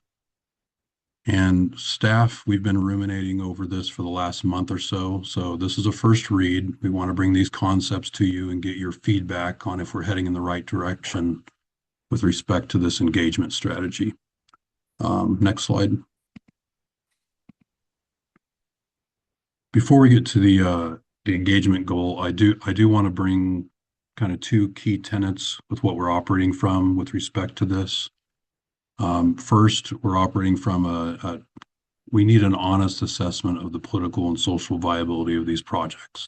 And staff, we've been ruminating over this for the last month or so. So this is a first read. We want to bring these concepts to you and get your feedback on if we're heading in the right direction with respect to this engagement strategy. Next slide. Before we get to the engagement goal, I do want to bring kind of 2 key tenets with what we're operating from with respect to this. First, we're operating from we need an honest assessment of the political and social viability of these projects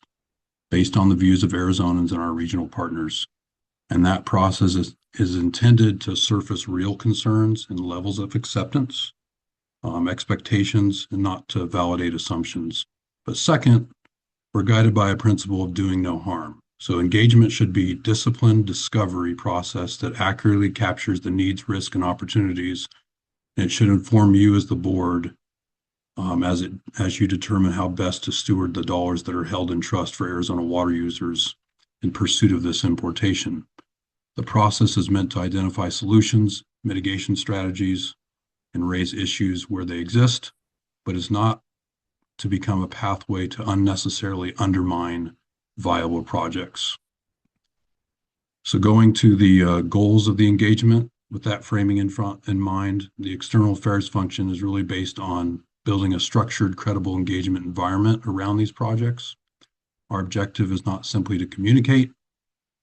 based on the views of Arizonans and our regional partners. And that process is intended to surface real concerns and levels of acceptance, expectations, and not to validate assumptions. But second, we're guided by a principle of doing no harm. So engagement should be disciplined discovery process that accurately captures the needs, risks, and opportunities. And it should inform you as the board as you determine how best to steward the dollars that are held in trust for Arizona water users in pursuit of this importation. The process is meant to identify solutions, mitigation strategies, and raise issues where they exist, but is not to become a pathway to unnecessarily undermine viable projects. So going to the goals of the engagement, with that framing in mind, the external affairs function is really based on building a structured, credible engagement environment around these projects. Our objective is not simply to communicate,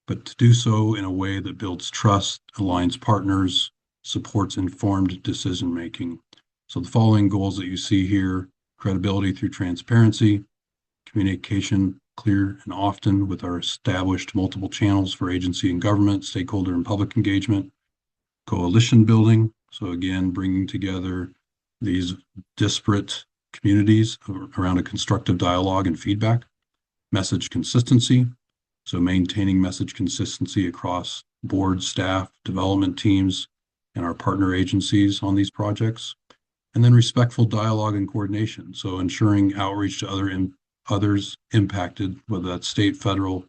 but to do so in a way that builds trust, aligns partners, supports informed decision-making. So the following goals that you see here: credibility through transparency, communication clear and often with our established multiple channels for agency and government, stakeholder and public engagement, coalition building. So again, bringing together these disparate communities around a constructive dialogue and feedback, message consistency. So maintaining message consistency across board, staff, development teams, and our partner agencies on these projects. And then respectful dialogue and coordination. So ensuring outreach to others impacted, whether that's state, federal,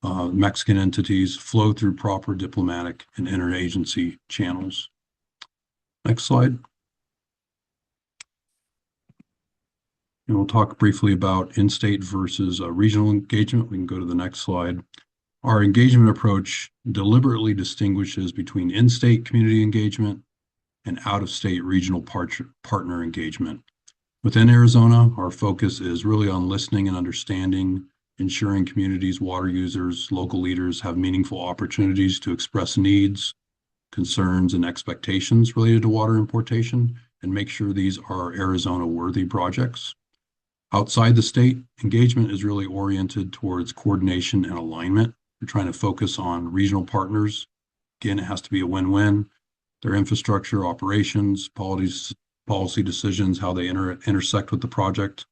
Mexican entities, flow through proper diplomatic and interagency channels. Next slide. And we'll talk briefly about in-state versus regional engagement. We can go to the next slide. Our engagement approach deliberately distinguishes between in-state community engagement and out-of-state regional partner engagement. Within Arizona, our focus is really on listening and understanding, ensuring communities, water users, local leaders have meaningful opportunities to express needs, concerns, and expectations related to water importation, and make sure these are Arizona-worthy projects. Outside the state, engagement is really oriented towards coordination and alignment. We're trying to focus on regional partners. Again, it has to be a win-win. Their infrastructure, operations, policy decisions, how they intersect with the project.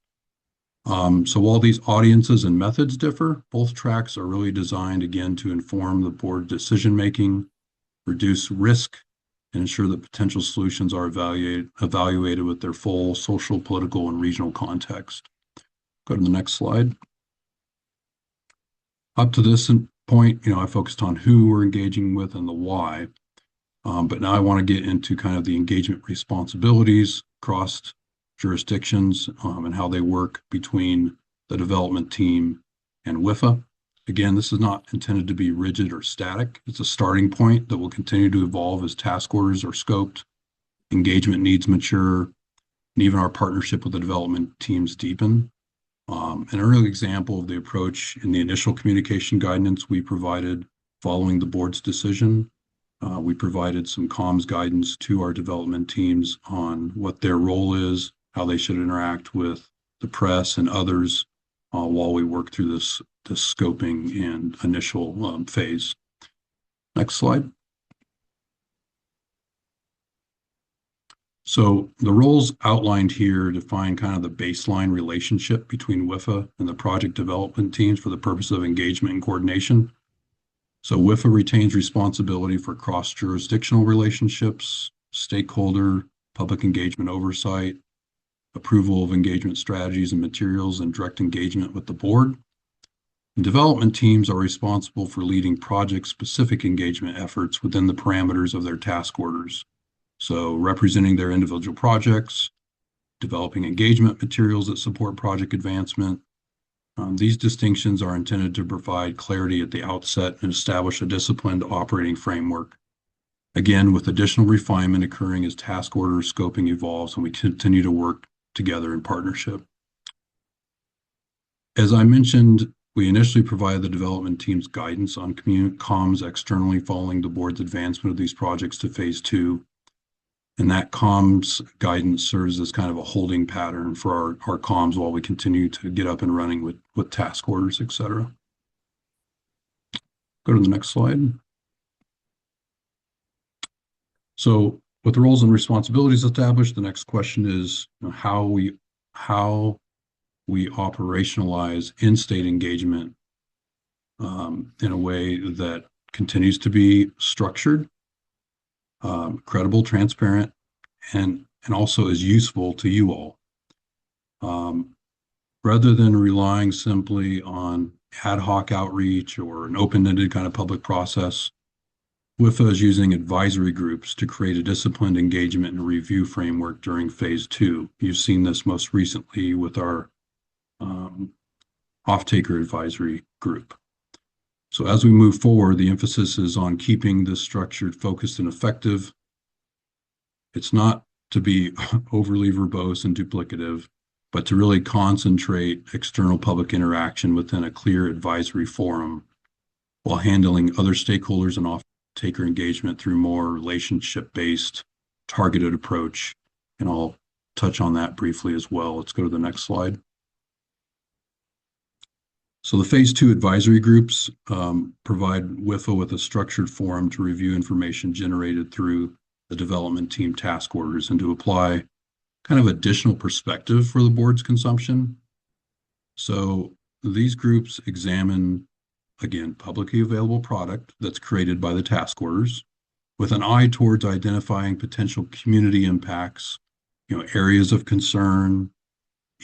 So while these audiences and methods differ, both tracks are really designed, again, to inform the board decision-making, reduce risk, and ensure that potential solutions are evaluated with their full social, political, and regional context. Go to the next slide. Up to this point, I focused on who we're engaging with and the why. But now I want to get into kind of the engagement responsibilities across jurisdictions and how they work between the development team and WIFA. Again, this is not intended to be rigid or static. It's a starting point that will continue to evolve as task orders are scoped, engagement needs mature, and even our partnership with the development teams deepen. An early example of the approach in the initial communication guidance we provided following the board's decision, we provided some comms guidance to our development teams on what their role is, how they should interact with the press and others while we work through this scoping and initial phase. Next slide. So the roles outlined here define kind of the baseline relationship between WIFA and the project development teams for the purpose of engagement and coordination. So WIFA retains responsibility for cross-jurisdictional relationships, stakeholder, public engagement oversight, approval of engagement strategies and materials, and direct engagement with the board. And development teams are responsible for leading project-specific engagement efforts within the parameters of their task orders. So representing their individual projects, developing engagement materials that support project advancement. These distinctions are intended to provide clarity at the outset and establish a disciplined operating framework. Again, with additional refinement occurring as task order scoping evolves and we continue to work together in partnership. As I mentioned, we initially provided the development team's guidance on comms externally following the board's advancement of these projects to phase 2. And that comms guidance serves as kind of a holding pattern for our comms while we continue to get up and running with task orders, et cetera. Go to the next slide. So with the roles and responsibilities established, the next question is how we operationalize in-state engagement in a way that continues to be structured, credible, transparent, and also is useful to you all. Rather than relying simply on ad hoc outreach or an open-ended kind of public process, WIFA is using advisory groups to create a disciplined engagement and review framework during phase 2. You've seen this most recently with our off-taker advisory group. So as we move forward, the emphasis is on keeping this structured, focused, and effective. It's not to be overly verbose and duplicative, but to really concentrate external public interaction within a clear advisory forum while handling other stakeholders and off-taker engagement through more relationship-based, targeted approach. And I'll touch on that briefly as well. Let's go to the next slide. So the phase 2 advisory groups provide WIFA with a structured forum to review information generated through the development team task orders and to apply kind of additional perspective for the board's consumption. So these groups examine, again, publicly available product that's created by the task orders with an eye towards identifying potential community impacts, areas of concern,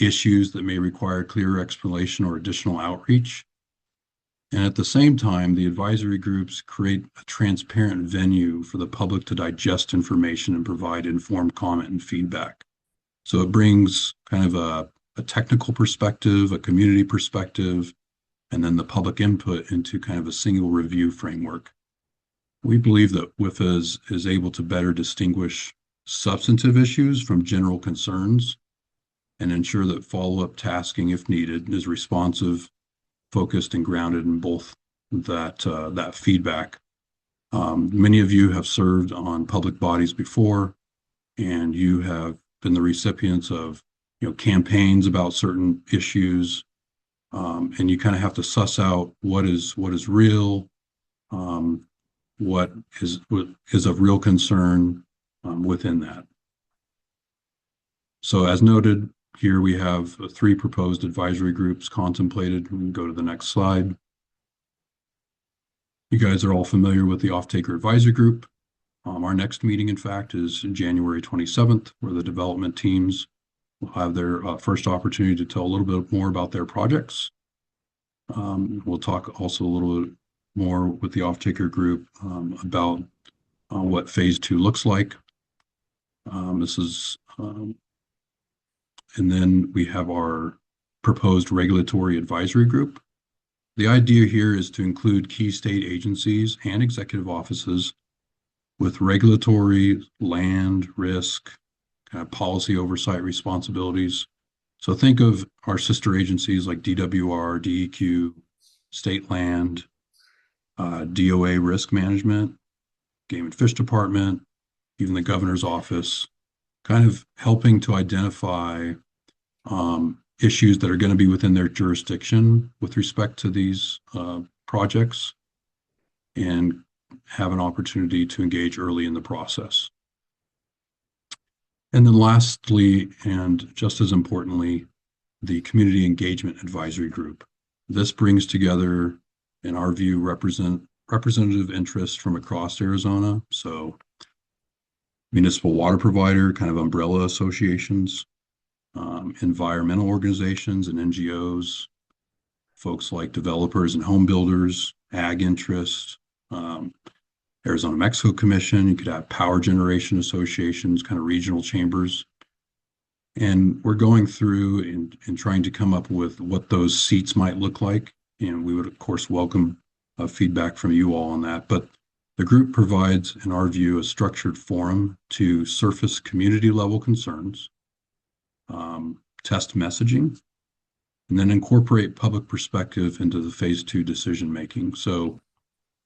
issues that may require clearer explanation or additional outreach. And at the same time, the advisory groups create a transparent venue for the public to digest information and provide informed comment and feedback. So it brings kind of a technical perspective, a community perspective, and then the public input into kind of a single review framework. We believe that WIFA is able to better distinguish substantive issues from general concerns and ensure that follow-up tasking, if needed, is responsive, focused, and grounded in both that feedback. Many of you have served on public bodies before, and you have been the recipients of campaigns about certain issues, and you kind of have to suss out what is real, what is of real concern within that. So as noted, here we have 3 proposed advisory groups contemplated. We can go to the next slide. You guys are all familiar with the Off-Taker Advisory Group. Our next meeting, in fact, is January 27th, where the development teams will have their first opportunity to tell a little bit more about their projects. We'll talk also a little bit more with the Off-Taker Group about what phase 2 looks like. And then we have our proposed regulatory advisory group. The idea here is to include key state agencies and executive offices with regulatory, land, risk, kind of policy oversight responsibilities. So think of our sister agencies like DWR, DEQ, State Land, DOA Risk Management, Game and Fish Department, even the governor's office, kind of helping to identify issues that are going to be within their jurisdiction with respect to these projects and have an opportunity to engage early in the process. And then lastly, and just as importantly, the Community Engagement Advisory Group. This brings together, in our view, representative interests from across Arizona. So municipal water provider, kind of umbrella associations, environmental organizations and NGOs, folks like developers and home builders, ag interests, Arizona Mexico Commission. You could have power generation associations, kind of regional chambers. And we're going through and trying to come up with what those seats might look like. And we would, of course, welcome feedback from you all on that. But the group provides, in our view, a structured forum to surface community level concerns, test messaging, and then incorporate public perspective into the phase 2 decision making. So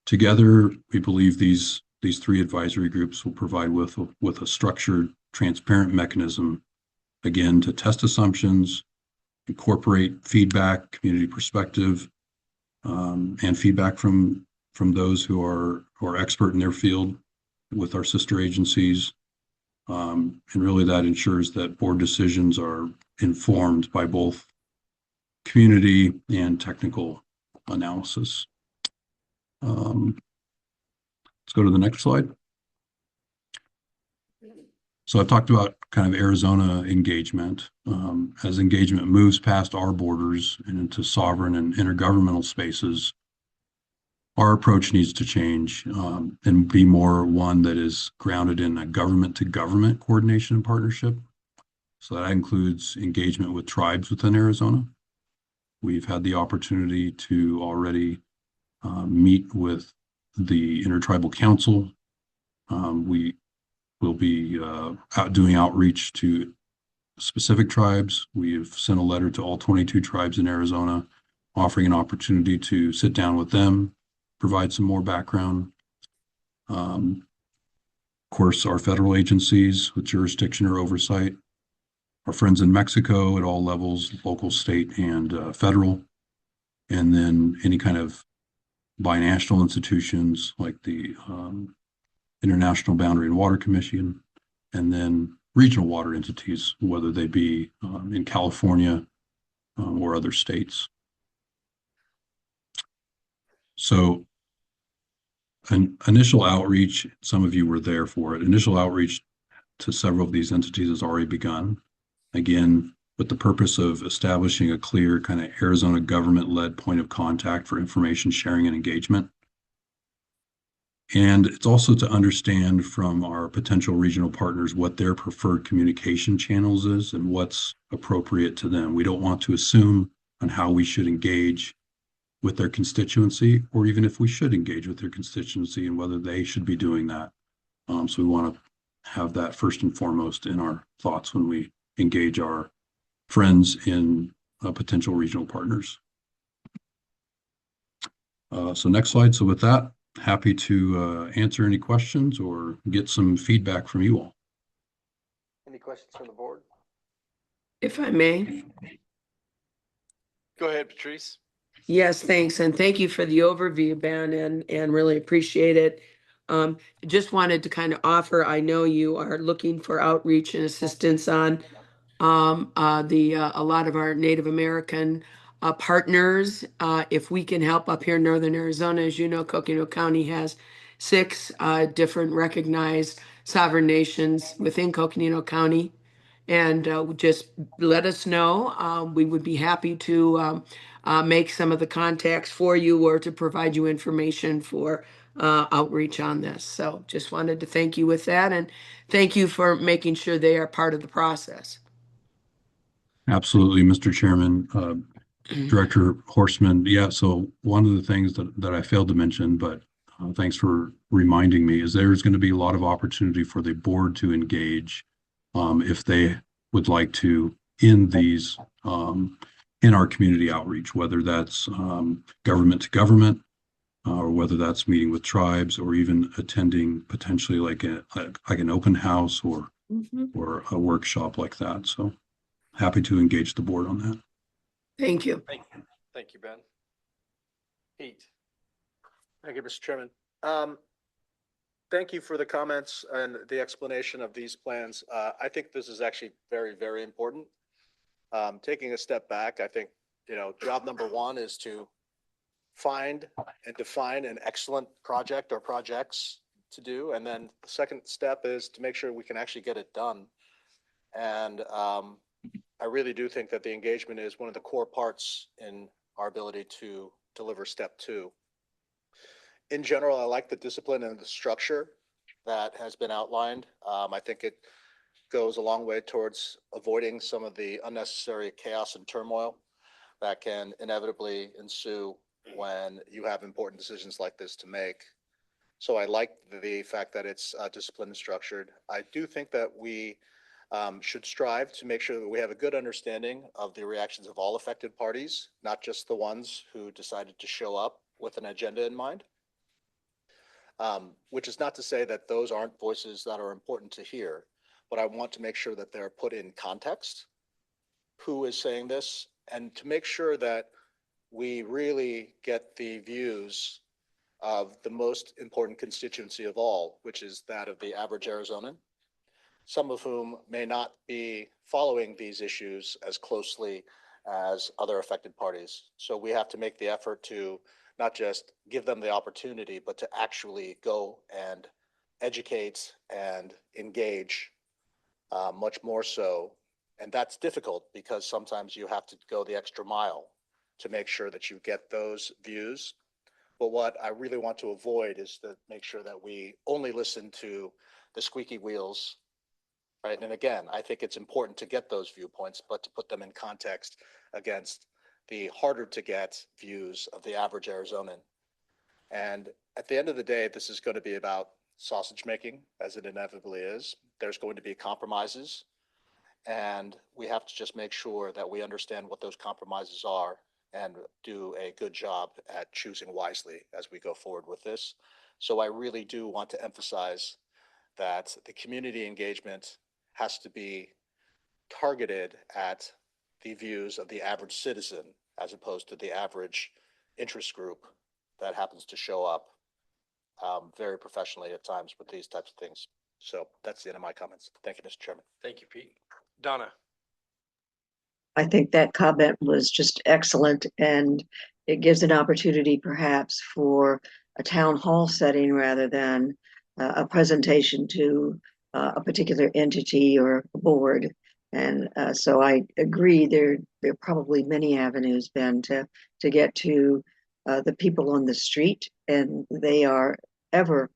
together, we believe these 3 advisory groups will provide with a structured, transparent mechanism, again, to test assumptions, incorporate feedback, community perspective, and feedback from those who are expert in their field with our sister agencies. And really that ensures that board decisions are informed by both community and technical analysis. Let's go to the next slide. So I've talked about kind of Arizona engagement. As engagement moves past our borders and into sovereign and intergovernmental spaces, our approach needs to change and be more one that is grounded in a government-to-government coordination and partnership. So that includes engagement with tribes within Arizona. We've had the opportunity to already meet with the Intertribal Council. We will be out doing outreach to specific tribes. We've sent a letter to all 22 tribes in Arizona, offering an opportunity to sit down with them, provide some more background. Of course, our federal agencies with jurisdiction or oversight, our friends in Mexico at all levels, local, state, and federal, and then any kind of binational institutions like the International Boundary and Water Commission, and then regional water entities, whether they be in California or other states. So an initial outreach, some of you were there for it, initial outreach to several of these entities has already begun. Again, with the purpose of establishing a clear kind of Arizona government-led point of contact for information sharing and engagement. And it's also to understand from our potential regional partners what their preferred communication channels is and what's appropriate to them. We don't want to assume on how we should engage with their constituency, or even if we should engage with their constituency and whether they should be doing that. So we want to have that first and foremost in our thoughts when we engage our friends in potential regional partners. So next slide. So with that, happy to answer any questions or get some feedback from you all. Any questions from the board? If I may. Go ahead, Patrice. Yes, thanks. And thank you for the overview, Ben, and really appreciate it. Just wanted to kind of offer, I know you are looking for outreach and assistance on a lot of our Native American partners. If we can help up here in Northern Arizona, as you know, Coconino County has 6 different recognized sovereign nations within Coconino County. And just let us know. We would be happy to make some of the contacts for you or to provide you information for outreach on this. So just wanted to thank you with that, and thank you for making sure they are part of the process. Absolutely, Mr. Chairman. Director Horstman, yeah, so one of the things that I failed to mention, but thanks for reminding me, is there's going to be a lot of opportunity for the board to engage if they would like to in these in our community outreach, whether that's government to government, or whether that's meeting with tribes, or even attending potentially like an open house or a workshop like that. So happy to engage the board on that. Thank you. Thank you, Ben. Pete. Thank you, Mr. Chairman. Thank you for the comments and the explanation of these plans. I think this is actually very, very important. Taking a step back, I think, job number 1 is to find and define an excellent project or projects to do. And then the second step is to make sure we can actually get it done. And I really do think that the engagement is one of the core parts in our ability to deliver step 2. In general, I like the discipline and the structure that has been outlined. I think it goes a long way towards avoiding some of the unnecessary chaos and turmoil that can inevitably ensue when you have important decisions like this to make. So I like the fact that it's disciplined and structured. I do think that we should strive to make sure that we have a good understanding of the reactions of all affected parties, not just the ones who decided to show up with an agenda in mind. Which is not to say that those aren't voices that are important to hear, but I want to make sure that they're put in context. Who is saying this? And to make sure that we really get the views of the most important constituency of all, which is that of the average Arizonan, some of whom may not be following these issues as closely as other affected parties. So we have to make the effort to not just give them the opportunity, but to actually go and educate and engage much more so. And that's difficult because sometimes you have to go the extra mile to make sure that you get those views. But what I really want to avoid is to make sure that we only listen to the squeaky wheels, right? And again, I think it's important to get those viewpoints, but to put them in context against the harder to get views of the average Arizonan. And at the end of the day, this is going to be about sausage making, as it inevitably is. There's going to be compromises, and we have to just make sure that we understand what those compromises are and do a good job at choosing wisely as we go forward with this. So I really do want to emphasize that the community engagement has to be targeted at the views of the average citizen as opposed to the average interest group that happens to show up very professionally at times with these types of things. So that's the end of my comments. Thank you, Mr. Chairman. Thank you, Pete. Donna. I think that comment was just excellent, and it gives an opportunity perhaps for a town hall setting rather than a presentation to a particular entity or board And so I agree there are probably many avenues, Ben, to get to the people on the street, and they are ever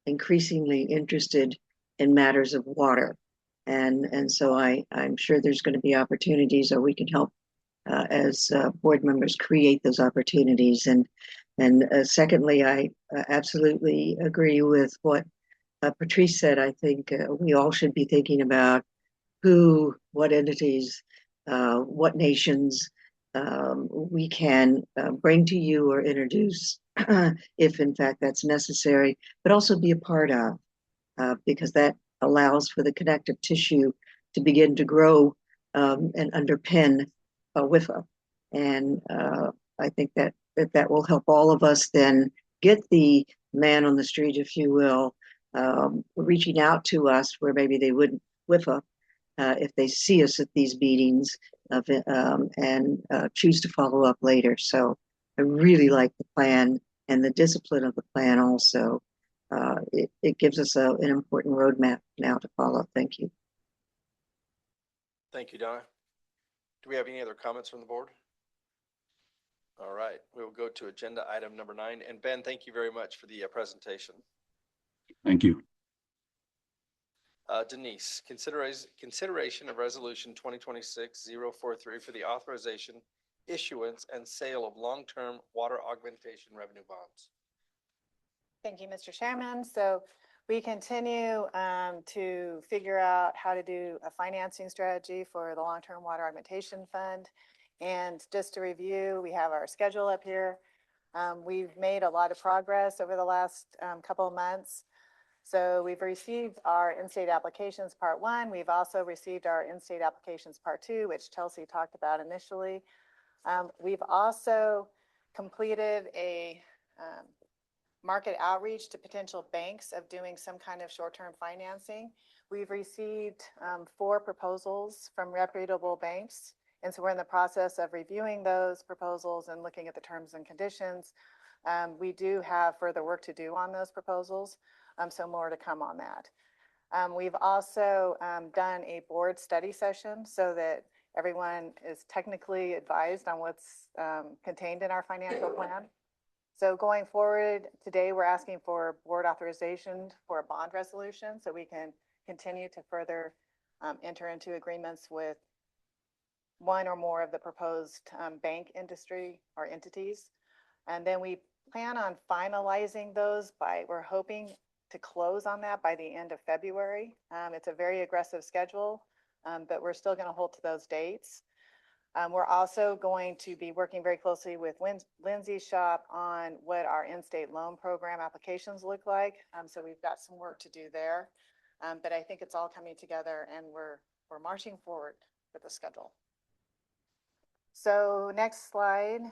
increasingly interested in matters of water. And so I'm sure there's going to be opportunities, or we can help as board members create those opportunities. And secondly, I absolutely agree with what Patrice said. I think we all should be thinking about who, what entities, what nations we can bring to you or introduce if in fact that's necessary, but also be a part of, because that allows for the connective tissue to begin to grow and underpin WIFA. And I think that will help all of us then get the man on the street, if you will, reaching out to us where maybe they wouldn't WIFA if they see us at these meetings and choose to follow up later. So I really like the plan and the discipline of the plan also. It gives us an important roadmap now to follow. Thank you. Thank you, Donna. Do we have any other comments from the board? All right, we will go to agenda item number 9. And Ben, thank you very much for the presentation. Thank you. Denise, consideration of resolution 2026-043 for the authorization, issuance, and sale of long-term water augmentation revenue bonds. Thank you, Mr. Chairman. So we continue to figure out how to do a financing strategy for the long-term water augmentation fund. And just to review, we have our schedule up here. We've made a lot of progress over the last couple of months. So we've received our in-state applications part 1. We've also received our in-state applications part 2, which Chelsea talked about initially. We've also completed a market outreach to potential banks of doing some kind of short-term financing. We've received 4 proposals from reputable banks. And so we're in the process of reviewing those proposals and looking at the terms and conditions. We do have further work to do on those proposals. So more to come on that. We've also done a board study session so that everyone is technically advised on what's contained in our financial plan. So going forward, today we're asking for board authorization for a bond resolution so we can continue to further enter into agreements with one or more of the proposed bank industry or entities. And then we plan on finalizing those we're hoping to close on that by the end of February. It's a very aggressive schedule, but we're still going to hold to those dates. We're also going to be working very closely with Lindsay's shop on what our in-state loan program applications look like. So we've got some work to do there, but I think it's all coming together and we're marching forward with the schedule. So next slide.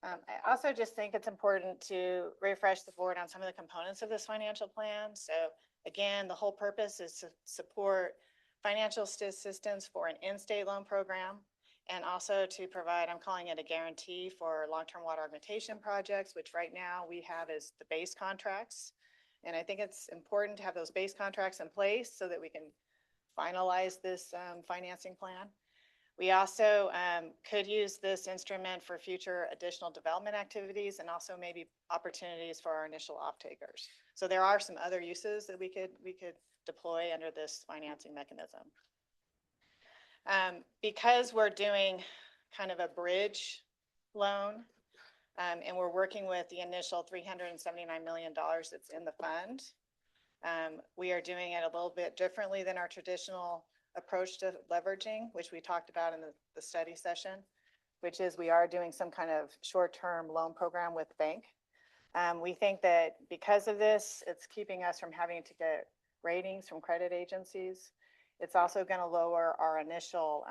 I also just think it's important to refresh the board on some of the components of this financial plan. So again, the whole purpose is to support financial assistance for an in-state loan program and also to provide, I'm calling it a guarantee for long-term water augmentation projects, which right now we have as the base contracts. And I think it's important to have those base contracts in place so that we can finalize this financing plan. We also could use this instrument for future additional development activities and also maybe opportunities for our initial off-takers. So there are some other uses that we could deploy under this financing mechanism. Because we're doing kind of a bridge loan and we're working with the initial $379 million that's in the fund, we are doing it a little bit differently than our traditional approach to leveraging, which we talked about in the study session, which is we are doing some kind of short-term loan program with the bank. We think that because of this, it's keeping us from having to get ratings from credit agencies. It's also going to lower our initial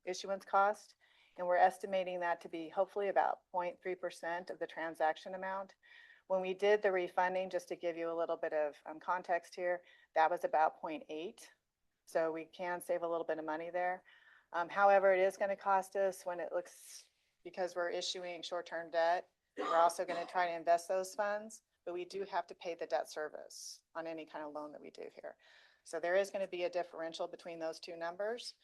issuance cost. And we're estimating that to be hopefully about 0.3% of the transaction amount. When we did the refunding, just to give you a little bit of context here, that was about 0.8. So we can save a little bit of money there. However, it is going to cost us when it looks, because we're issuing short-term debt, we're also going to try to invest those funds, but we do have to pay the debt service on any kind of loan that we do here. So there is going to be a differential between those two numbers.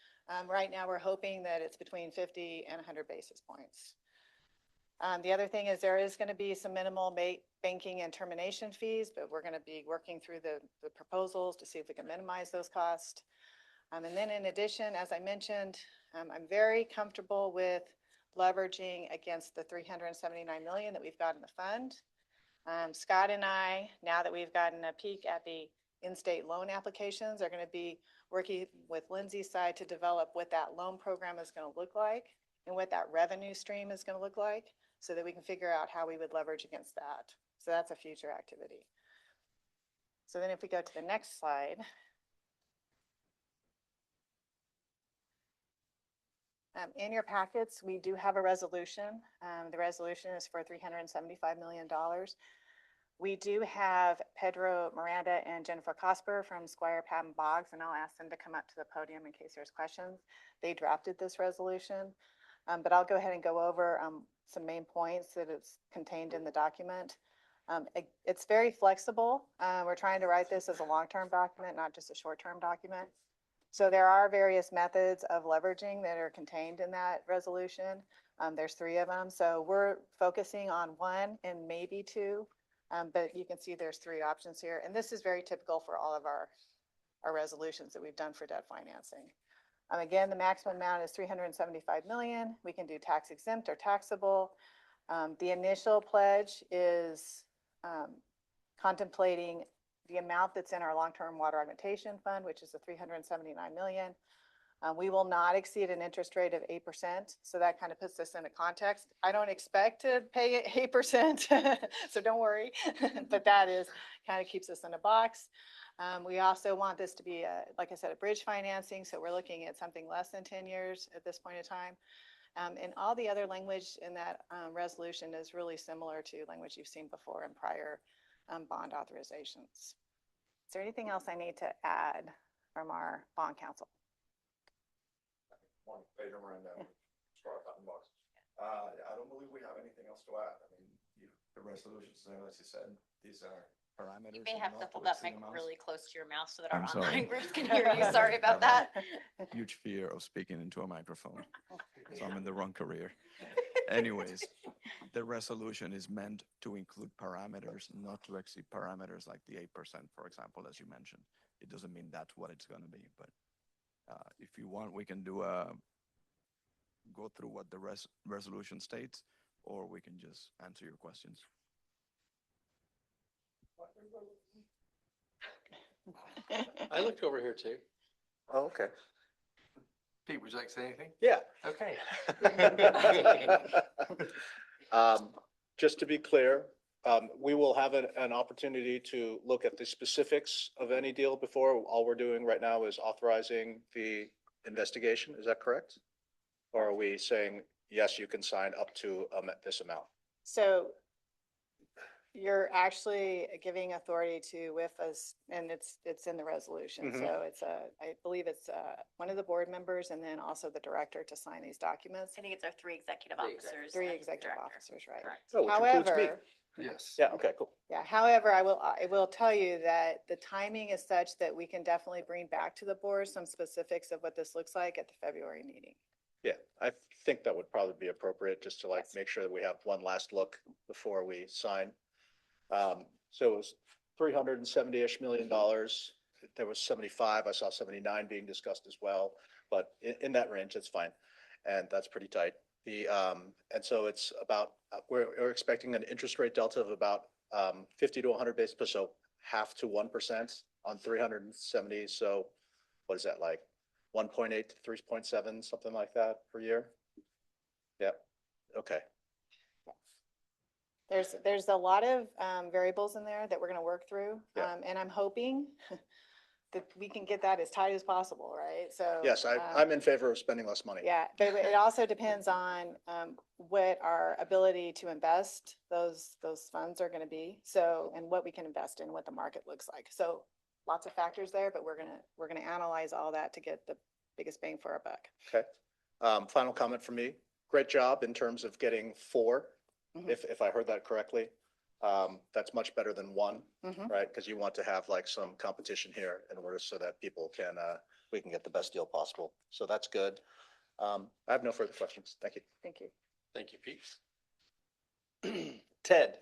Right now, we're hoping that it's between 50 and 100 basis points. The other thing is there is going to be some minimal banking and termination fees, but we're going to be working through the proposals to see if we can minimize those costs. And then in addition, as I mentioned, I'm very comfortable with leveraging against the 379 million that we've got in the fund. Scott and I, now that we've gotten a peek at the in-state loan applications, are going to be working with Lindsay's side to develop what that loan program is going to look like and what that revenue stream is going to look like, so that we can figure out how we would leverage against that. So that's a future activity. So then if we go to the next slide. In your packets, we do have a resolution. The resolution is for $375 million. We do have Pedro Miranda and Jennifer Cosper from Squire Patton Boggs, and I'll ask them to come up to the podium in case there's questions. They drafted this resolution, but I'll go ahead and go over some main points that is contained in the document. It's very flexible. We're trying to write this as a long-term document, not just a short-term document. So there are various methods of leveraging that are contained in that resolution. There's 3 of them. So we're focusing on 1 and maybe 2, but you can see there's 3 options here. And this is very typical for all of our resolutions that we've done for debt financing. Again, the maximum amount is 375 million. We can do tax exempt or taxable. The initial pledge is contemplating the amount that's in our long-term water augmentation fund, which is the 379 million. We will not exceed an interest rate of 8%. So that kind of puts this into context. I don't expect to pay 8%, so don't worry, but that is kind of keeps us in a box. We also want this to be, like I said, a bridge financing. So we're looking at something less than 10 years at this point in time. And all the other language in that resolution is really similar to language you've seen before in prior bond authorizations. Is there anything else I need to add from our bond counsel? Morning, Pedro Miranda, Squire Patton Boggs. I don't believe we have anything else to add. I mean, the resolutions, as you said, these are parameters. You may have to hold that mic really close to your mouth so that our I'm sorry. online groups can hear you. Sorry about that. Huge fear of speaking into a microphone, so I'm in the wrong career. Anyways, the resolution is meant to include parameters, not to exceed parameters like the 8%, for example, as you mentioned. It doesn't mean that's what it's going to be, but if you want, we can do go through what the resolution states, or we can just answer your questions. I looked over here too. Oh, okay. Pete, would you like to say anything? Yeah. Okay. Just to be clear, we will have an opportunity to look at the specifics of any deal before. All we're doing right now is authorizing the investigation. Is that correct? Or are we saying, yes, you can sign up to this amount? So you're actually giving authority to WIFAs, and it's in the resolution. Mhm. So it's I believe it's one of the board members and then also the director to sign these documents. I think it's our 3 executive officers. 3 and executive director. officers, right? Correct. Oh, which includes me. However, Yes. Yeah, okay, cool. yeah, however, I will tell you that the timing is such that we can definitely bring back to the board some specifics of what this looks like at the February meeting. Yeah, I think that would probably be appropriate, just to Yes. make sure that we have one last look before we sign. So it was $370-ish million. There was 75. I saw 79 being discussed as well, but in that range, it's fine. And that's pretty tight. And so it's about, we're expecting an interest rate delta of about 50 to 100 basis points, so half to 1% on 370. So what is that, like 1.8 to 3.7, something like that per year? Yep. Okay. There's a lot of variables in there that we're going to work through. Yeah. And I'm hoping that we can get that as tight as possible, right? So. Yes, I'm in favor of spending less money. Yeah, but it also depends on what our ability to invest those funds are going to be. So, and what we can invest in, what the market looks like. So lots of factors there, but we're gonna analyze all that to get the biggest bang for our buck. Okay. Final comment from me. Great job in terms of getting 4, Mhm. if I heard that correctly. That's much better than one, Mhm. right? Because you want to have like some competition here in order so that people can, we can get the best deal possible. So that's good. I have no further questions. Thank you. Thank you. Thank you, Pete. Ted?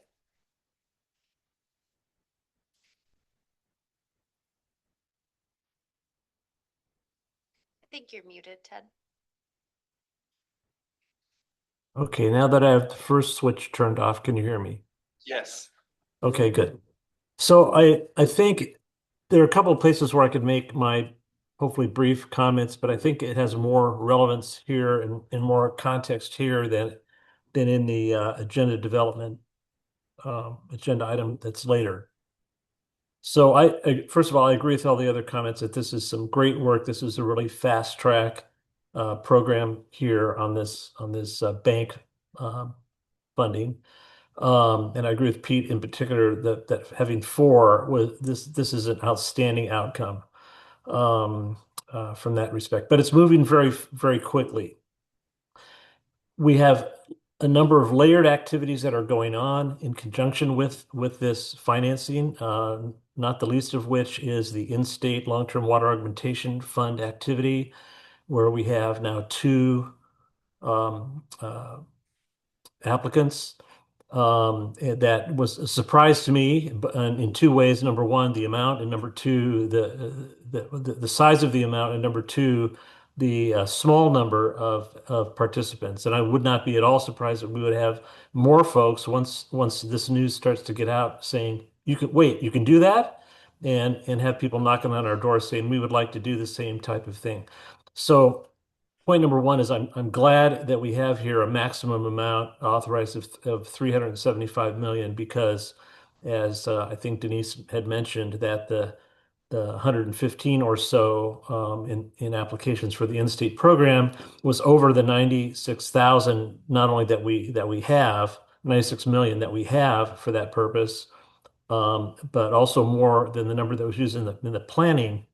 I think you're muted, Ted. Okay, now that I have the first switch turned off, can you hear me? Yes. Okay, good. So I think there are a couple of places where I could make my hopefully brief comments, but I think it has more relevance here and more context here than in the agenda development agenda item that's later. So first of all, I agree with all the other comments that this is some great work. This is a really fast track program here on this bank funding. And I agree with Pete in particular that having four was this is an outstanding outcome from that respect. But it's moving very, very quickly. We have a number of layered activities that are going on in conjunction with this financing, not the least of which is the in-state long-term water augmentation fund activity, where we have now two applicants. And that was a surprise to me in two ways. Number one, the amount, and number two, the size of the amount, and number two, the small number of participants. And I would not be at all surprised that we would have more folks once this news starts to get out saying, you can do that, and have people knocking on our door saying, we would like to do the same type of thing. So point number one is I'm glad that we have here a maximum amount authorized of 375 million, because as I think Denise had mentioned, that the 115 or so in applications for the in-state program was over the 96,000, not only that we have 96 million that we have for that purpose, but also more than the number that was used in the planning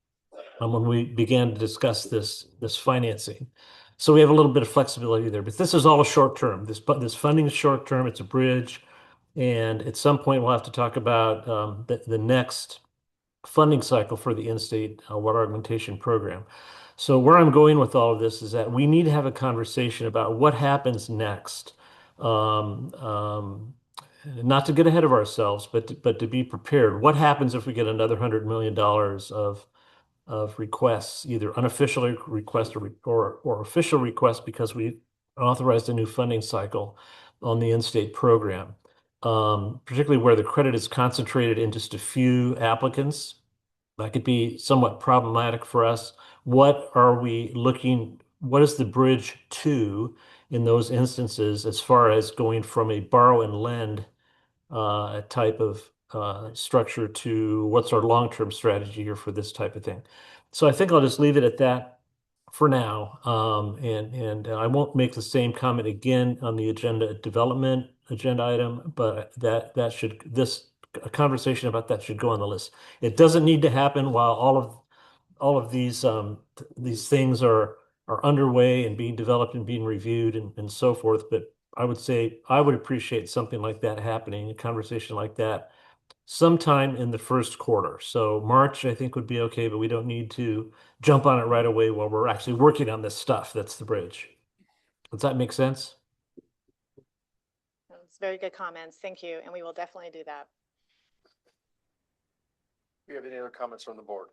when we began to discuss this financing. So we have a little bit of flexibility there, but this is all short term. This funding is short term. It's a bridge, and at some point we'll have to talk about the next funding cycle for the in-state water augmentation program. So where I'm going with all of this is that we need to have a conversation about what happens next. Not to get ahead of ourselves, but to be prepared. What happens if we get another $100 million of requests, either unofficial requests or official requests, because we authorized a new funding cycle on the in-state program, particularly where the credit is concentrated in just a few applicants? That could be somewhat problematic for us. What is the bridge to in those instances as far as going from a borrow and lend type of structure to what's our long-term strategy here for this type of thing? So I think I'll just leave it at that for now. And I won't make the same comment again on the agenda item, but a conversation about that should go on the list. It doesn't need to happen while all of these things are underway and being developed and being reviewed and so forth. But I would say I would appreciate something like that happening, a conversation like that, sometime in the first quarter. So March, I think, would be okay, but we don't need to jump on it right away while we're actually working on this stuff. That's the bridge. Does that make sense? It's very good comments. Thank you. And we will definitely do that. Do you have any other comments from the board?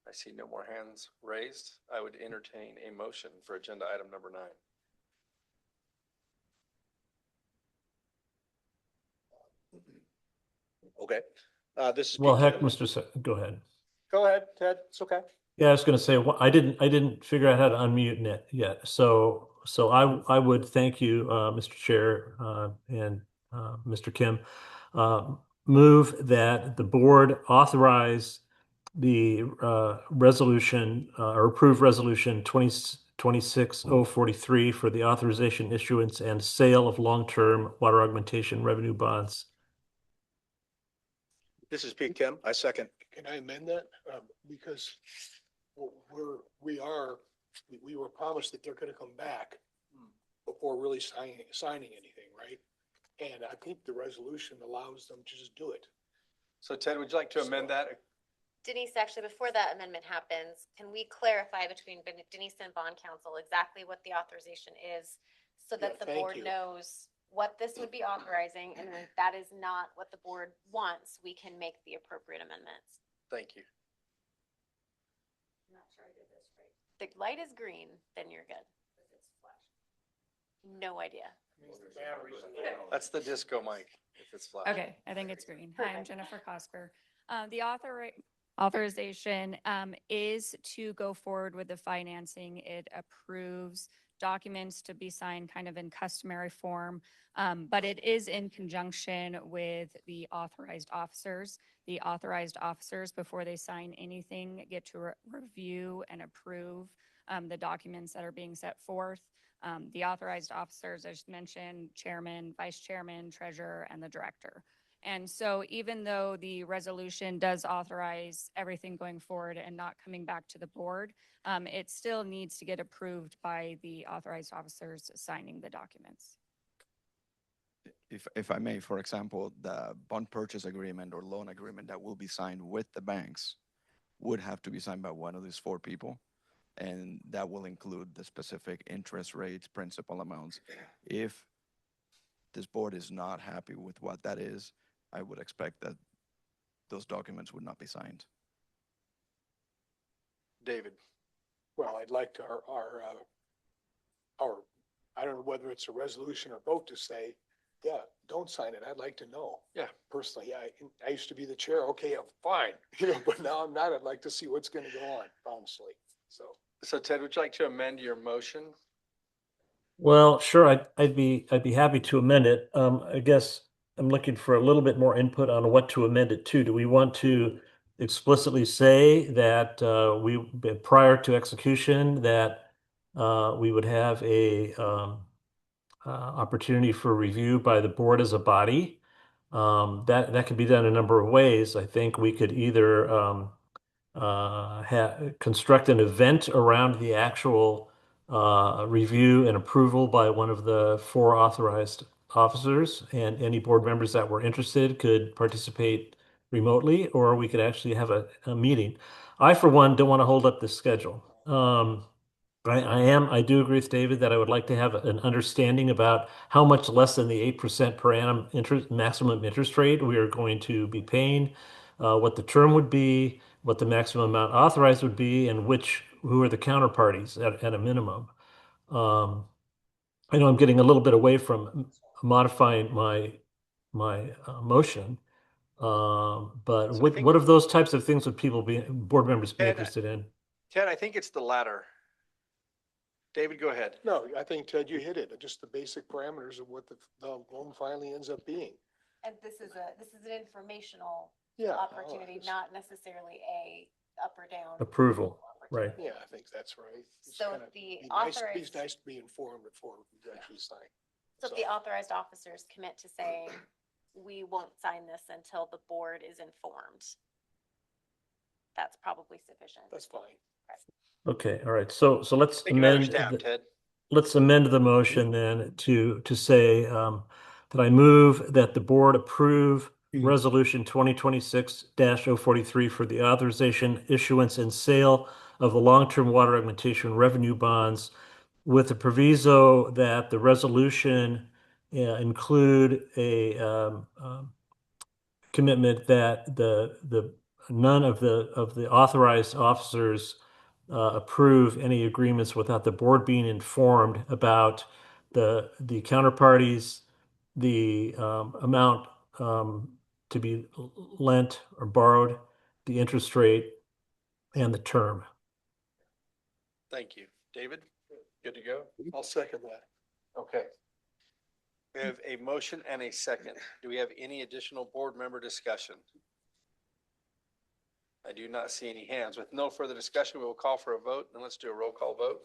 I see no more hands raised. I would entertain a motion for agenda item number 9. Okay. This is. Well, Pete heck, Kennedy. go ahead. Go ahead, Ted. It's okay. Yeah, I was going to say, I didn't figure out how to unmute it yet. So I would thank you, Mr. Chair, and Mr. Kim, move that the board authorize the resolution or approve resolution 26043 for the authorization, issuance, and sale of long-term water augmentation revenue bonds. This is Pete Kim. I second. Can I amend that? Because we were promised that they're gonna come back before really signing anything, right? And I think the resolution allows them to just do it. So Ted, would you like to amend that? Denise, actually, before that amendment happens, can we clarify between Denise and bond counsel exactly what the authorization is? So Yeah, that the thank board you. knows what this would be authorizing, and if that is not what the board wants, we can make the appropriate amendments. Thank you. I'm not sure I did this right. The light is green, then you're good. No idea. That's the disco mic, if it's flat. Okay, I think it's green. Hi, I'm Perfect. Jennifer Cosper. The authorization is to go forward with the financing. It approves documents to be signed kind of in customary form, but it is in conjunction with the authorized officers. The authorized officers, before they sign anything, get to review and approve the documents that are being set forth. The authorized officers, as mentioned, chairman, vice chairman, treasurer, and the director. And so even though the resolution does authorize everything going forward and not coming back to the board, it still needs to get approved by the authorized officers signing the documents. If I may, for example, the bond purchase agreement or loan agreement that will be signed with the banks would have to be signed by one of these four people. And that will include the specific interest rates, principal amounts. If this board is not happy with what that is, I would expect that those documents would not be signed. David. Well, I'd like our, I don't know whether it's a resolution or vote to say, yeah, don't sign it. I'd like to know. Yeah. Personally, I used to be the chair. Okay, I'm fine. But now I'm not. I'd like to see what's going to go on, honestly. So Ted, would you like to amend your motion? Well, sure, I'd be happy to amend it. I guess I'm looking for a little bit more input on what to amend it to. Do we want to explicitly say that prior to execution that we would have a opportunity for review by the board as a body? That could be done a number of ways. I think we could either construct an event around the actual review and approval by one of the four authorized officers, and any board members that were interested could participate remotely, or we could actually have a meeting. I, for one, don't want to hold up the schedule. I do agree with David that I would like to have an understanding about how much less than the 8% per annum maximum interest rate we are going to be paying, what the term would be, what the maximum amount authorized would be, and who are the counterparties at a minimum. I know I'm getting a little bit away from modifying my motion, but So I think- what of those types of things would board members be Ted, interested in? Ted, I think it's the latter. David, go ahead. No, I think, Ted, you hit it. Just the basic parameters of what the loan finally ends up being. And this is an informational Yeah. opportunity, not necessarily a up or down. Approval, right. Yeah, I think that's right. It's So kinda the be authorized. It's nice to be informed before we actually sign. So if the authorized officers commit to saying, we won't sign this until the board is informed, that's probably sufficient. That's fine. Okay, all right. So let's Take another amend. stab, Ted. Let's amend the motion then to say that I move that the board approve Resolution 2026-043 for the authorization, issuance, and sale of the long-term water augmentation revenue bonds, with the proviso that the resolution include a commitment that none of the authorized officers approve any agreements without the board being informed about the counterparties, the amount to be lent or borrowed, the interest rate, and the term. Thank you. David, good to go? I'll second that. Okay. We have a motion and a second. Do we have any additional board member discussion? I do not see any hands. With no further discussion, we will call for a vote, and let's do a roll call vote.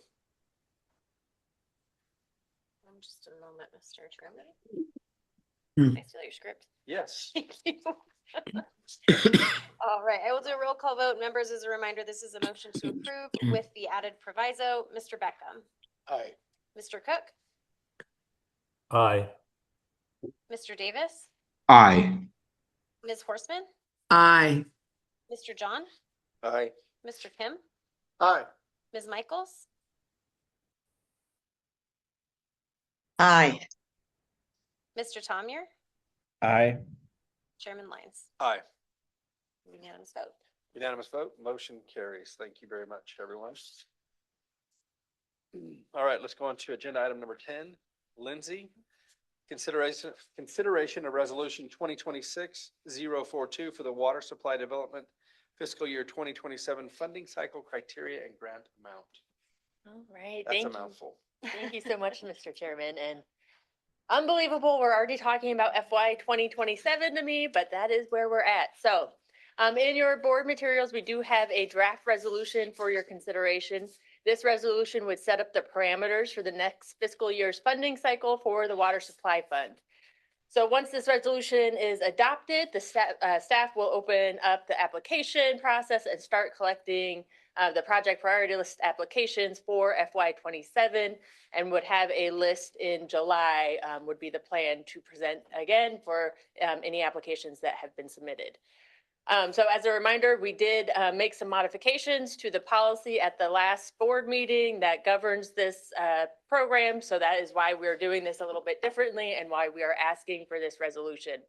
Just a moment, Mr. Chairman. Can I steal your script? Yes. Thank you. All right, I will do a roll call vote. Members, as a reminder, this is a motion to approve with the added proviso. Mr. Beckham, Aye. Mr. Cook, Aye. Mr. Davis, Aye. Ms. Horstman, Aye. Mr. John, Aye. Mr. Kim, Aye. Ms. Michaels, Aye. Mr. Tomier, Aye. Chairman Lyons. Aye. Unanimous vote. Unanimous vote, motion carries. Thank you very much, everyone. All right, let's go on to agenda item number 10. Lindsay, consideration of resolution 2026-042 for the water supply development fiscal year 2027 funding cycle criteria and grant amount. All right, That's a thank you. mouthful. Thank you so much, Mr. Chairman, and unbelievable, we're already talking about FY 2027 to me, but that is where we're at. So, in your board materials, we do have a draft resolution for your consideration. This resolution would set up the parameters for the next fiscal year's funding cycle for the Water Supply Fund. So once this resolution is adopted, the staff will open up the application process and start collecting the project priority list applications for FY 27 and would have a list in July would be the plan to present again for any applications that have been submitted. So as a reminder, we did make some modifications to the policy at the last board meeting that governs this program. So that is why we're doing this a little bit differently and why we are asking for this resolution.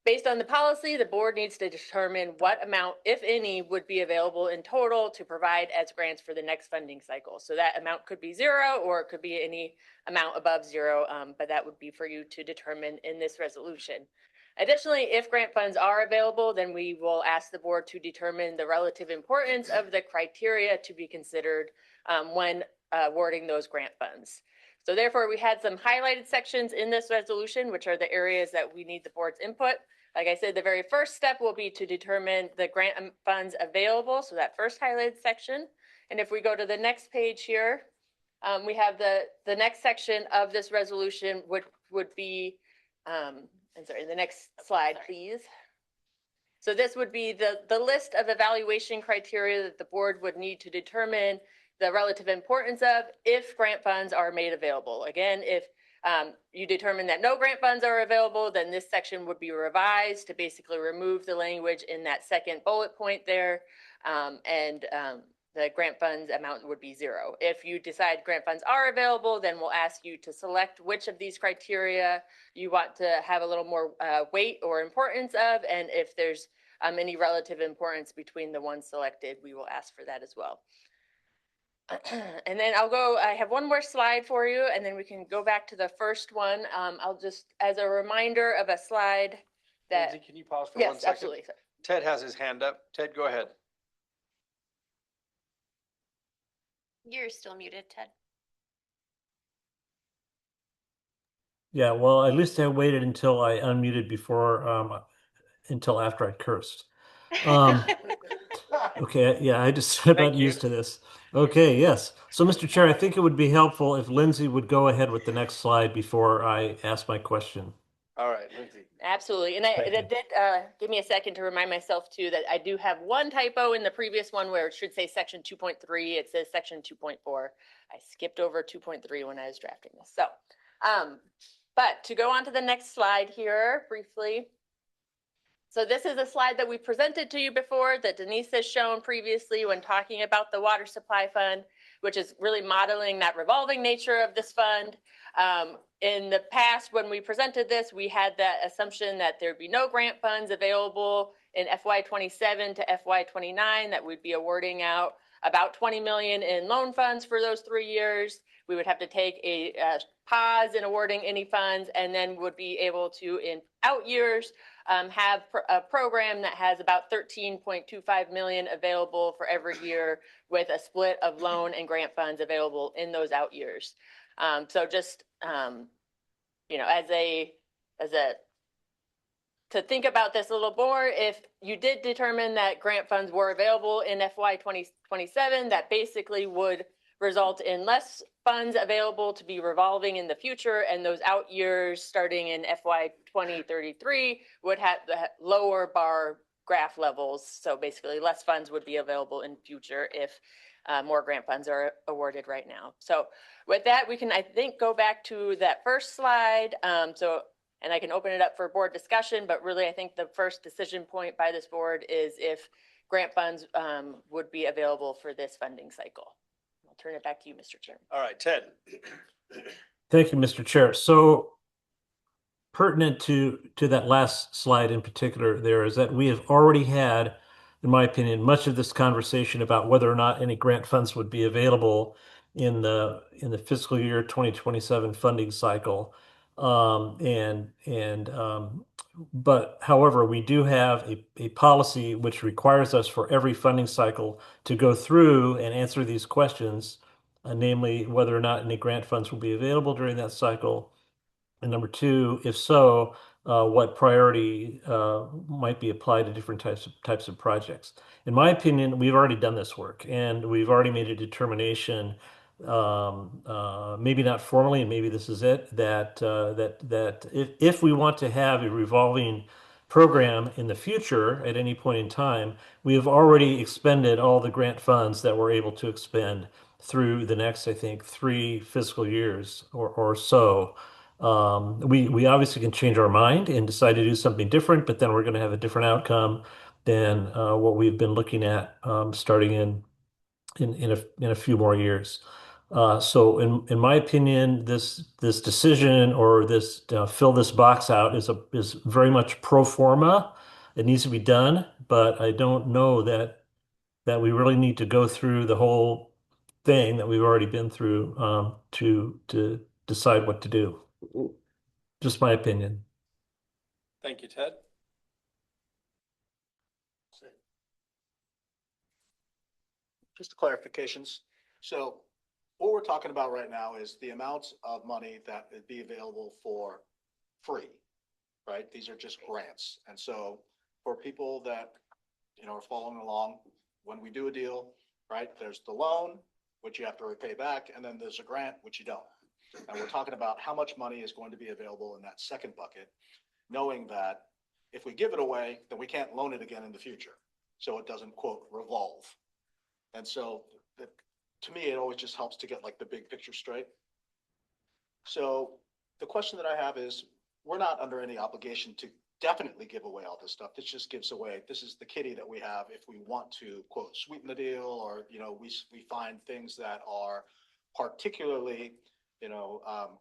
Based on the policy, the board needs to determine what amount, if any, would be available in total to provide as grants for the next funding cycle. So that amount could be zero or it could be any amount above zero, but that would be for you to determine in this resolution. Additionally, if grant funds are available, then we will ask the board to determine the relative importance of the criteria to be considered when awarding those grant funds. So therefore, we had some highlighted sections in this resolution, which are the areas that we need the board's input. Like I said, the very first step will be to determine the grant funds available. So that first highlighted section. And if we go to the next page here, we have the next section of this resolution would be, I'm sorry, the next slide, please. So this would be the list of evaluation criteria that the board would need to determine the relative importance of if grant funds are made available. Again, if you determine that no grant funds are available, then this section would be revised to basically remove the language in that second bullet point there, and the grant funds amount would be zero. If you decide grant funds are available, then we'll ask you to select which of these criteria you want to have a little more weight or importance of, and if there's any relative importance between the ones selected, we will ask for that as well. And then I have one more slide for you, and then we can go back to the first one. I'll just, as a reminder of a slide that. Lindsay, can you pause for 1 Yes, second? absolutely. Ted has his hand up. Ted, go ahead. You're still muted, Ted. Yeah, well, at least I waited until I unmuted before, until after I cursed. Okay, yeah, I just I'm not used to this. Okay, yes. So, Mr. Chair, I think it would be helpful if Lindsay would go ahead with the next slide before I ask my question. All right, Lindsay. Absolutely. And it did give me a second to remind myself too that I do have one typo in the previous one where it should say section 2.3. It says section 2.4. I skipped over 2.3 when I was drafting this. So, but to go on to the next slide here briefly. So this is a slide that we presented to you before that Denise has shown previously when talking about the water supply fund, which is really modeling that revolving nature of this fund. In the past, when we presented this, we had that assumption that there'd be no grant funds available in FY 27 to FY 29, that we'd be awarding out about 20 million in loan funds for those 3 years. We would have to take a pause in awarding any funds, and then would be able to, in out years, have a program that has about 13.25 million available for every year, with a split of loan and grant funds available in those out years. So just, you know, to think about this a little more, if you did determine that grant funds were available in FY 2027, that basically would result in less funds available to be revolving in the future, and those out years starting in FY 2033 would have the lower bar graph levels. So basically less funds would be available in future if more grant funds are awarded right now. So with that, we can, I think, go back to that first slide. So And I can open it up for board discussion, but really I think the first decision point by this board is if grant funds would be available for this funding cycle. I'll turn it back to you, Mr. Chairman. All right, Ted. Thank you, Mr. Chair. So pertinent to that last slide in particular there is that we have already had, in my opinion, much of this conversation about whether or not any grant funds would be available in the fiscal year 2027 funding cycle. But however, we do have a policy which requires us for every funding cycle to go through and answer these questions, namely whether or not any grant funds will be available during that cycle. And number two, if so, what priority might be applied to different types of projects. In my opinion, we've already done this work and we've already made a determination, maybe not formally, and maybe this is it, that if we want to have a revolving program in the future at any point in time, we have already expended all the grant funds that we're able to expend through the next, I think, 3 fiscal years or so. We obviously can change our mind and decide to do something different, but then we're going to have a different outcome than what we've been looking at starting in a few more years. So in my opinion, this decision or this fill this box out is very much pro forma. It needs to be done, but I don't know that we really need to go through the whole thing that we've already been through to decide what to do. Just my opinion. Thank you, Ted. Just clarifications. So what we're talking about right now is the amounts of money that would be available for free, right? These are just grants. And so for people that, are following along, when we do a deal, right, there's the loan, which you have to repay back, and then there's a grant, which you don't. And we're talking about how much money is going to be available in that second bucket, knowing that if we give it away, then we can't loan it again in the future. So it doesn't, quote, revolve. And so to me, it always just helps to get like the big picture straight. So the question that I have is, we're not under any obligation to definitely give away all this stuff. This just gives away, this is the kitty that we have if we want to, quote, sweeten the deal, or, we find things that are particularly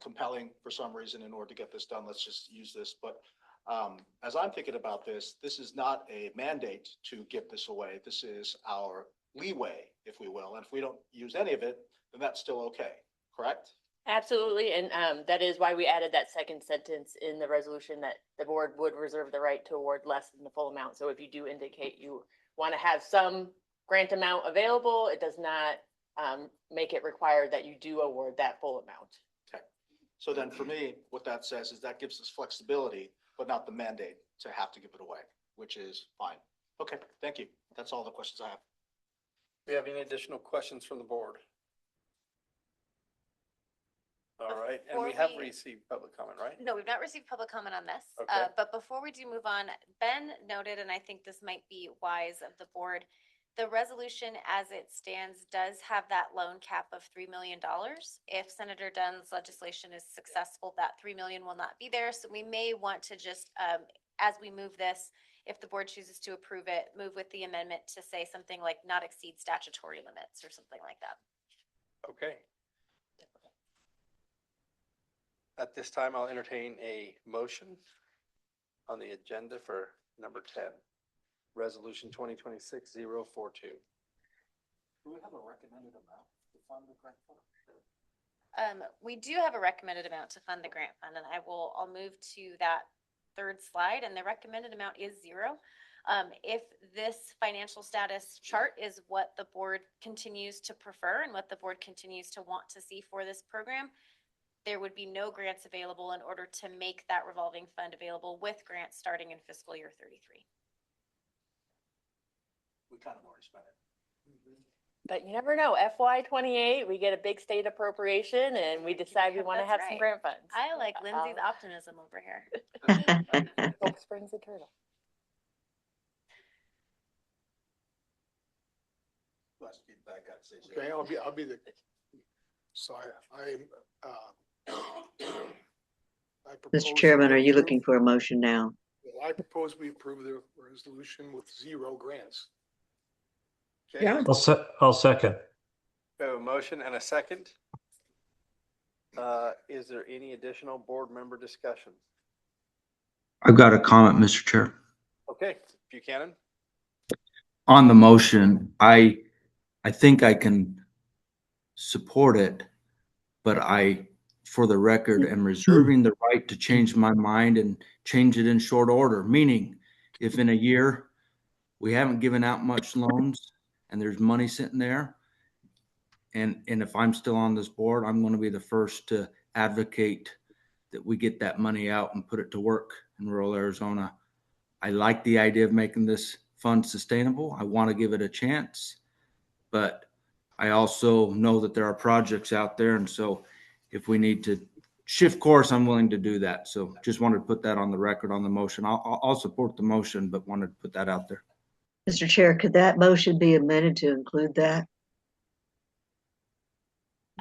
compelling for some reason in order to get this done. Let's just use this. But as I'm thinking about this is not a mandate to give this away. This is our leeway, if we will. And if we don't use any of it, then that's still okay. Correct? Absolutely. And that is why we added that second sentence in the resolution, that the board would reserve the right to award less than the full amount. So if you do indicate you want to have some grant amount available, it does not make it required that you do award that full amount. Okay. So then for me, what that says is that gives us flexibility, but not the mandate to have to give it away, which is fine. Okay, thank you. That's all the questions I have. Do we have any additional questions from the board? All right, and we have received public comment, right? No, we've not received public comment on this. Okay. But before we do move on, Ben noted, and I think this might be wise of the board, the resolution as it stands does have that loan cap of $3 million. If Senator Dunn's legislation is successful, that $3 million will not be there. So we may want to just, as we move this, if the board chooses to approve it, move with the amendment to say something like not exceed statutory limits or something like that. Okay. At this time, I'll entertain a motion on the agenda for number 10, Resolution 2026-042. Do we have a recommended amount to fund the grant fund? We do have a recommended amount to fund the grant fund, and I'll move to that third slide, and the recommended amount is 0. If this financial status chart is what the board continues to prefer and what the board continues to want to see for this program, there would be no grants available in order to make that revolving fund available with grants starting in fiscal year 33. We kind of already spent it. But you never know, FY 28, we get a big state appropriation and we decide we want to have some grant funds. I like Lindsay's optimism over here. Hope springs eternal. Okay, I'll be the, sorry, I propose Mr. Chairman, we are you approve- looking for a motion now? Well, I propose we approve the resolution with 0 grants. Okay. Yeah. I'll second. We have a motion and a second. Is there any additional board member discussion? I've got a comment, Mr. Chair. Okay, Buchanan? On the motion, I think I can support it, but for the record, am reserving the right to change my mind and change it in short order. Meaning, if in a year we haven't given out much loans and there's money sitting there, and if I'm still on this board, I'm going to be the first to advocate that we get that money out and put it to work in rural Arizona. I like the idea of making this fund sustainable. I want to give it a chance, but I also know that there are projects out there. And so if we need to shift course, I'm willing to do that. So just wanted to put that on the record on the motion. I'll support the motion, but wanted to put that out there. Mr. Chair, could that motion be amended to include that?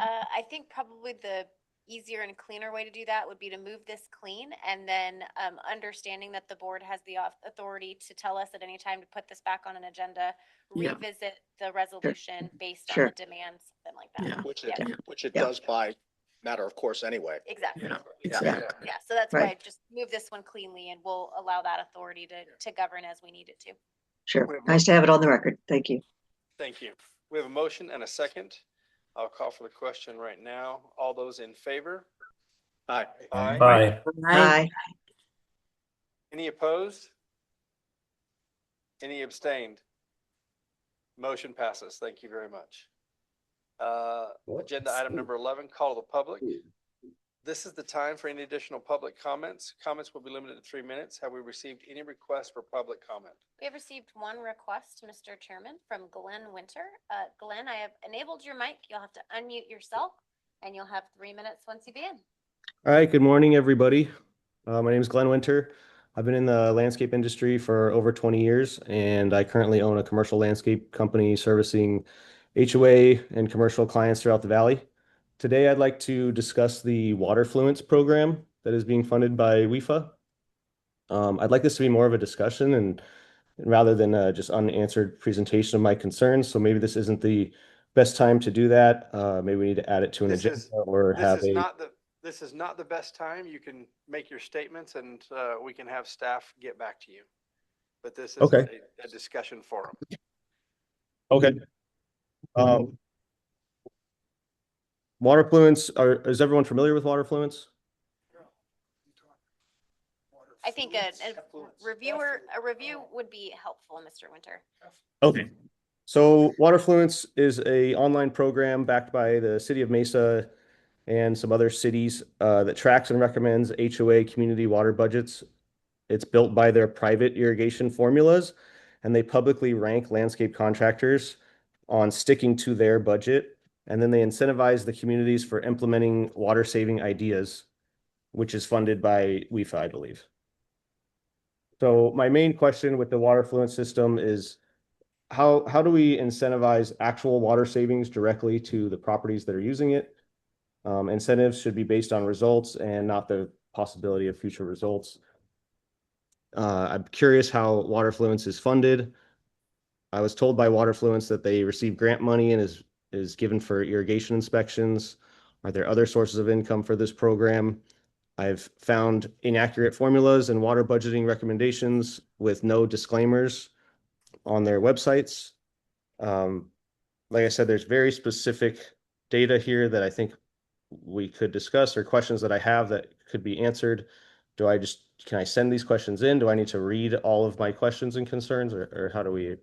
I think probably the easier and cleaner way to do that would be to move this clean and then understanding that the board has the authority to tell us at any time to put this back on an agenda, Yeah. revisit the resolution based on Sure. the demands, something like that. Yeah. Which it Yeah. does by matter of course anyway. Exactly. Yeah. Yeah, so that's why Right. I just move this one cleanly and we'll allow that authority to govern as we need it to. Sure. Nice to have it on the record. Thank you. Thank you. We have a motion and a second. I'll call for the question right now. All those in favor? Aye. Aye. Aye. Any opposed? Any abstained? Motion passes. Thank you very much. Agenda item number 11, call to the public. This is the time for any additional public comments. Comments will be limited to 3 minutes. Have we received any requests for public comment? We have received one request, Mr. Chairman, from Glenn Winter. Glenn, I have enabled your mic. You'll have to unmute yourself and you'll have 3 minutes once you begin. All right, good morning, everybody. My name is Glenn Winter. I've been in the landscape industry for over 20 years, and I currently own a commercial landscape company servicing HOA and commercial clients throughout the valley. Today, I'd like to discuss the water fluence program that is being funded by WIFA. I'd like this to be more of a discussion and rather than just unanswered presentation of my concerns. So maybe this isn't the best time to do that. Maybe we need to add it to an agenda or have a. This is not the best time. You can make your statements and we can have staff get back to you. But this is Okay. a discussion forum. Okay. Water fluence, is everyone familiar with water fluence? I think a review would be helpful, Mr. Winter. Okay. So Water Fluence is a online program backed by the city of Mesa and some other cities that tracks and recommends HOA community water budgets. It's built by their private irrigation formulas, and they publicly rank landscape contractors on sticking to their budget. And then they incentivize the communities for implementing water saving ideas, which is funded by WIFA, I believe. So my main question with the water fluence system is how do we incentivize actual water savings directly to the properties that are using it? Incentives should be based on results and not the possibility of future results. I'm curious how water fluence is funded. I was told by water fluence that they receive grant money and is given for irrigation inspections. Are there other sources of income for this program? I've found inaccurate formulas and water budgeting recommendations with no disclaimers on their websites. Like I said, there's very specific data here that I think we could discuss or questions that I have that could be answered. Can I send these questions in? Do I need to read all of my questions and concerns or how do we?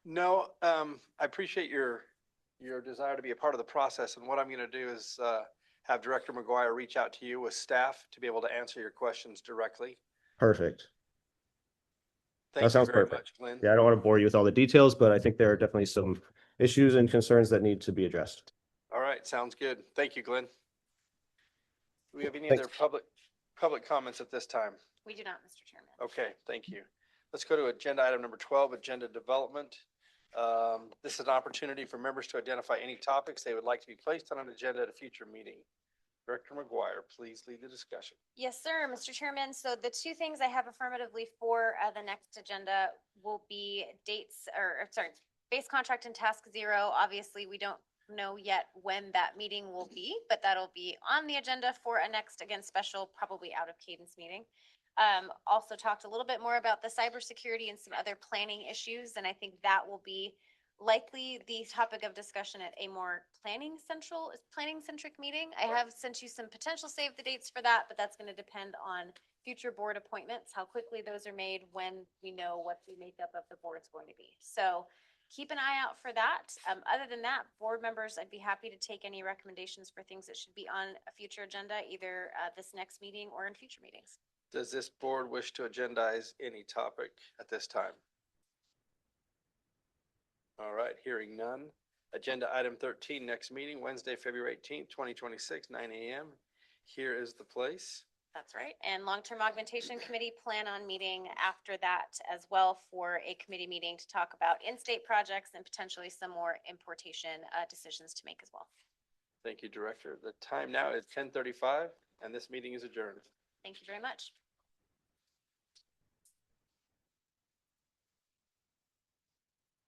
No, I appreciate your desire to be a part of the process. And what I'm going to do is have Director McGuire reach out to you with staff to be able to answer your questions directly. Perfect. Thank That sounds you very perfect. much, Glenn. Yeah, I don't want to bore you with all the details, but I think there are definitely some issues and concerns that need to be addressed. All right, sounds good. Thank you, Glenn. Do we have any Thanks. other public comments at this time? We do not, Mr. Chairman. Okay, thank you. Let's go to agenda item number 12, agenda development. This is an opportunity for members to identify any topics they would like to be placed on an agenda at a future meeting. Director McGuire, please lead the discussion. Yes, sir, Mr. Chairman. So the two things I have affirmatively for the next agenda will be dates, or sorry, base contract and task 0. Obviously, we don't know yet when that meeting will be, but that'll be on the agenda for a next, again, special, probably out of cadence meeting. Also talked a little bit more about the cybersecurity and some other planning issues, and I think that will be likely the topic of discussion at a more planning centric meeting. I have sent you some potential save the dates for that, but that's going to depend on future board appointments, how quickly those are made, when we know what the makeup of the board is going to be. So keep an eye out for that. Other than that, board members, I'd be happy to take any recommendations for things that should be on a future agenda, either this next meeting or in future meetings. Does this board wish to agendize any topic at this time? All right, hearing none. Agenda item 13, next meeting, Wednesday, February 18th, 2026, 9 a.m. Here is the place. That's right. And Long-Term Augmentation Committee plan on meeting after that as well for a committee meeting to talk about in-state projects and potentially some more importation decisions to make as well. Thank you, Director. The time now is 10:35 and this meeting is adjourned. Thank you very much.